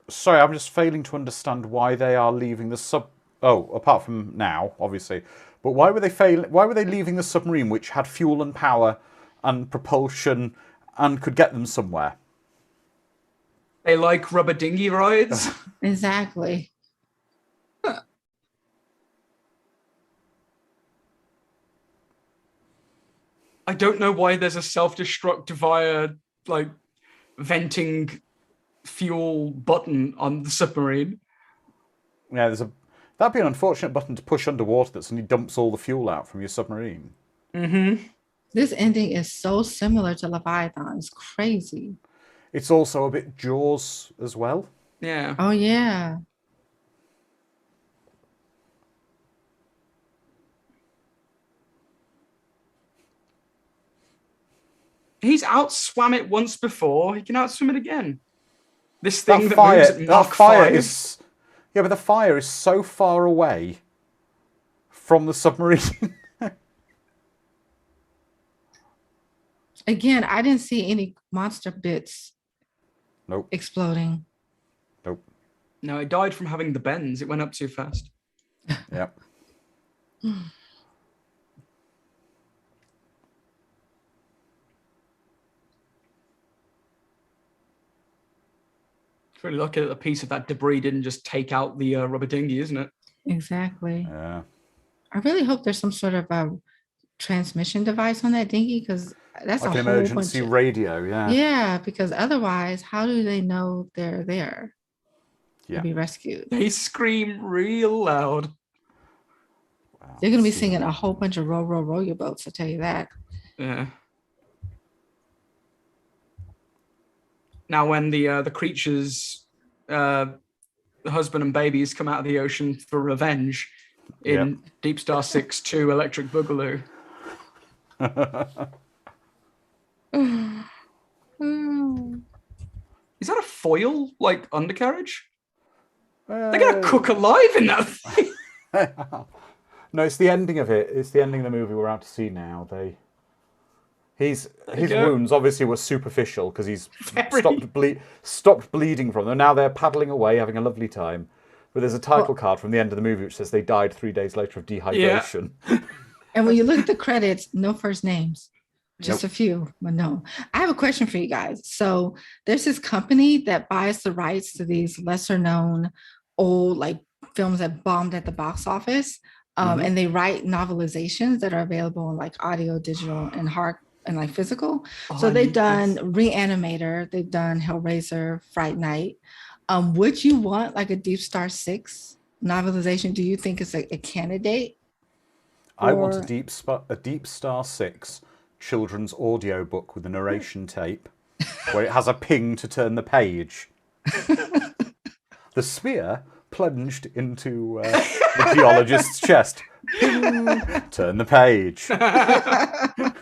Sorry, I'm just failing to understand why they are leaving the sub. Oh, apart from now, obviously, but why were they leaving the submarine, which had fuel and power and propulsion and could get them somewhere? They like rubber dinghy rides. Exactly. I don't know why there's a self-destruct via like venting fuel button on the submarine. Yeah, that'd be an unfortunate button to push underwater that suddenly dumps all the fuel out from your submarine. Mm-hmm. This ending is so similar to Leviathan. It's crazy. It's also a bit Jaws as well. Yeah. Oh, yeah. He's outswam it once before. He can outswim it again. This thing that moves at Mach 5. Yeah, but the fire is so far away from the submarine. Again, I didn't see any monster bits exploding. Nope. No, it died from having the bends. It went up too fast. Yep. It's really lucky that a piece of that debris didn't just take out the rubber dinghy, isn't it? Exactly. Yeah. I really hope there's some sort of a transmission device on that dinghy, because that's like a an whole emergency radio. Yeah. Yeah, because otherwise, how do they know they're there to be rescued? They scream real loud. Wow, They're going to be singing a whole bunch of row, row, row your boats, I'll tell you that. Yeah. Now, when the creatures, the husband and babies, come out of the ocean for revenge in Deepstar Six 2 Electric Boogaloo. Is that a foil, like, undercarriage? They're going to cook alive in that thing. No, it's the ending of it. It's the ending of the movie we're out to see now. His go. wounds obviously were superficial because he's Very. stopped bleeding from them. Now they're paddling away, having a lovely time. But there's a title card from the end of the movie which says they died 3 days later of dehydration. And when you look at the credits, no first names, just Nope. a few, but no. I have a question for you guys. So there's this company that buys the rights to these lesser known old like films that bombed at the box office. And they write novelizations that are available in like audio, digital, and hard and like physical. So they've done Reanimator, they've done Hellraiser, Fright Night. Would you want like a Deepstar Six novelization? Do you think it's a candidate? I want a Or Deepstar 6 children's audio book with a narration tape where it has a ping to turn the page. The spear plunged into the geologist's chest. Ping, turn the page. That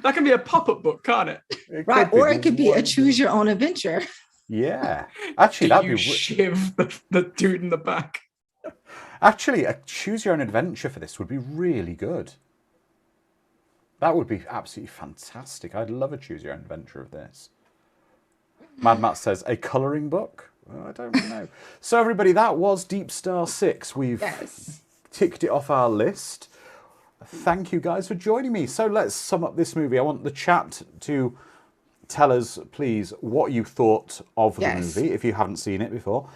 can be a pop-up book, can't it? right, or it could be a choose your own adventure. Yeah, actually, that'd be. Shiv the dude in the back. Actually, a choose your own adventure for this would be really good. That would be absolutely fantastic. I'd love a choose your own adventure of this. Mad Matt says a colouring book. Oh, I don't know. So everybody, that was Deepstar 6. We've ticked it off our list. Thank you guys for joining me. So let's sum up this movie. I want the chat to tell us, please, what you thought of the movie if you haven't seen it before.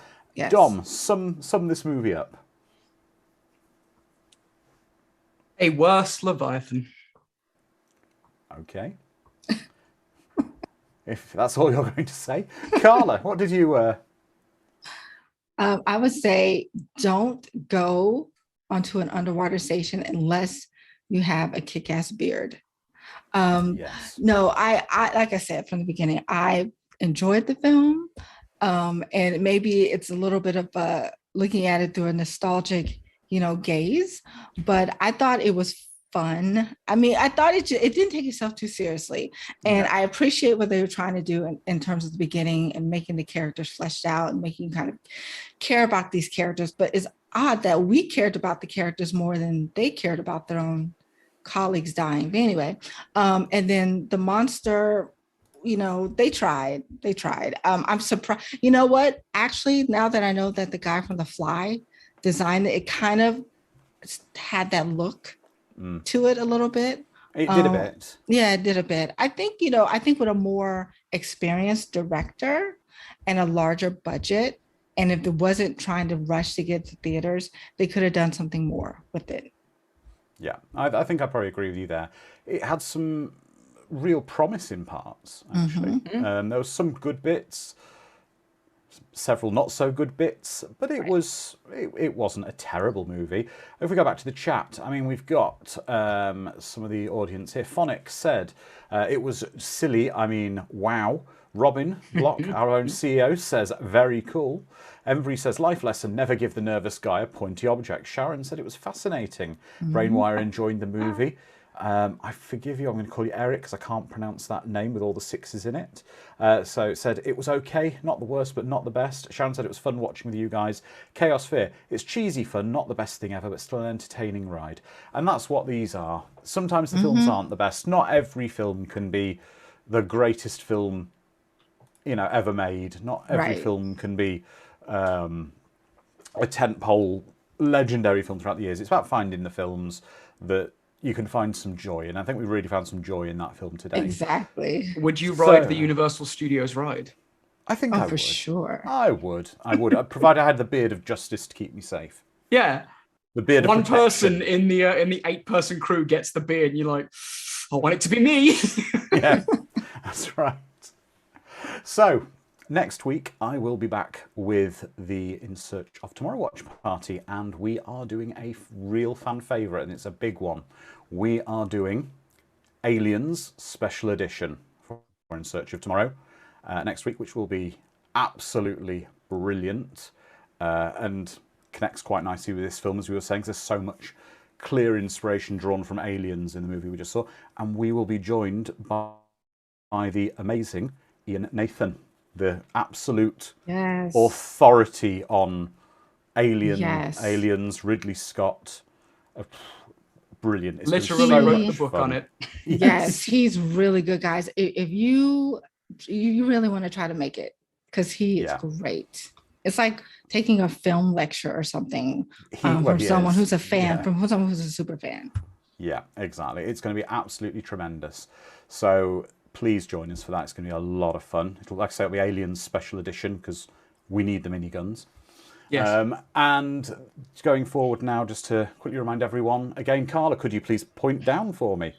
Dom, sum this movie up. A worse Leviathan. Okay. If that's all you're going to say. Carla, what did you... I would say don't go onto an underwater station unless you have a kick-ass beard. No, I like I said from the beginning, I enjoyed the film. And maybe it's a little bit of looking at it through a nostalgic, gaze, but I thought it was fun. I mean, I thought it didn't take itself too seriously. And I appreciate what they were trying to do in terms of the beginning and making the characters fleshed out and making you kind of care about these characters. But it's odd that we cared about the characters more than they cared about their own colleagues dying. But anyway, and then the monster, they tried. I'm surprised. You know what? Actually, now that I know that the guy from The Fly designed it, it kind of had that look to it a little bit. It did a bit. Yeah, it did a bit. I think with a more experienced director and a larger budget, and if it wasn't trying to rush to get to theaters, they could have done something more with it. Yeah, I think I probably agree with you there. It had some real promising parts, actually. There were some good bits, several not so good bits, but it wasn't a terrible movie. If we go back to the chat, I mean, we've got some of the audience here. Phonic said it was silly. I mean, wow. Robin Block, our own CEO, says very cool. Embry says life lesson: never give the nervous guy a pointy object. Sharon said it was fascinating. Brainwire enjoying the movie. I forgive you, I'm going to call you Eric because I can't pronounce that name with all the sixes in it. So it said it was okay, not the worst, but not the best. Sharon said it was fun watching with you guys. Chaos Fear, it's cheesy fun, not the best thing ever, but still an entertaining ride. And that's what these are. Sometimes the films aren't the best. Not every film can be the greatest film, ever made. Not every film can be a tentpole legendary film throughout the years. It's about finding the films that you can find some joy, and I think we really found some joy in that film today. Exactly. Would you ride the Universal Studios ride? I think I would. For sure. I would, provided I had the beard of justice to keep me safe. Yeah. The beard of one protection. person in the 8-person crew gets the beard, and you're like, I want it to be me. Yeah, that's right. So, next week, I will be back with the In Search of Tomorrow watch party, and we are doing a real fan favourite, and it's a big one. We are doing Aliens Special Edition for In Search of Tomorrow next week, which will be absolutely brilliant and connects quite nicely with this film, as we were saying, 'cause there's so much clear inspiration drawn from Aliens in the movie we just saw. And we will be joined by the amazing Ian Nathan, the absolute authority on aliens, Ridley Scott, brilliant. It's Literally so wrote the much book fun. on it. Yes, he's really good, guys. If you really want to try to make it, because he is great. It's like taking a film lecture or something from someone who's a fan, from someone who's a super fan. Yeah, exactly. It's going to be absolutely tremendous. So please join us for that. It's going to be a lot of fun. It'll, like I say, it'll be Aliens Special Edition because we need the miniguns. Yes. And going forward now, just to quickly remind everyone, again, Carla, could you please point down for me?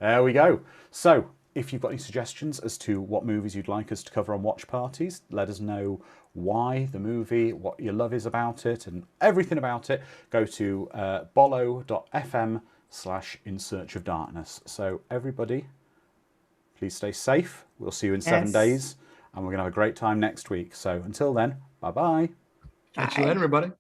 There we go. So if you've got any suggestions as to what movies you'd like us to cover on watch parties, let us know why the movie, what your love is about it, and everything about it. Go to bollo.fm/insearchofdarkness. So everybody, please stay safe. We'll see you in 7 days, and we're going to have a great time next week. So until then, bye-bye. Catch you later, everybody.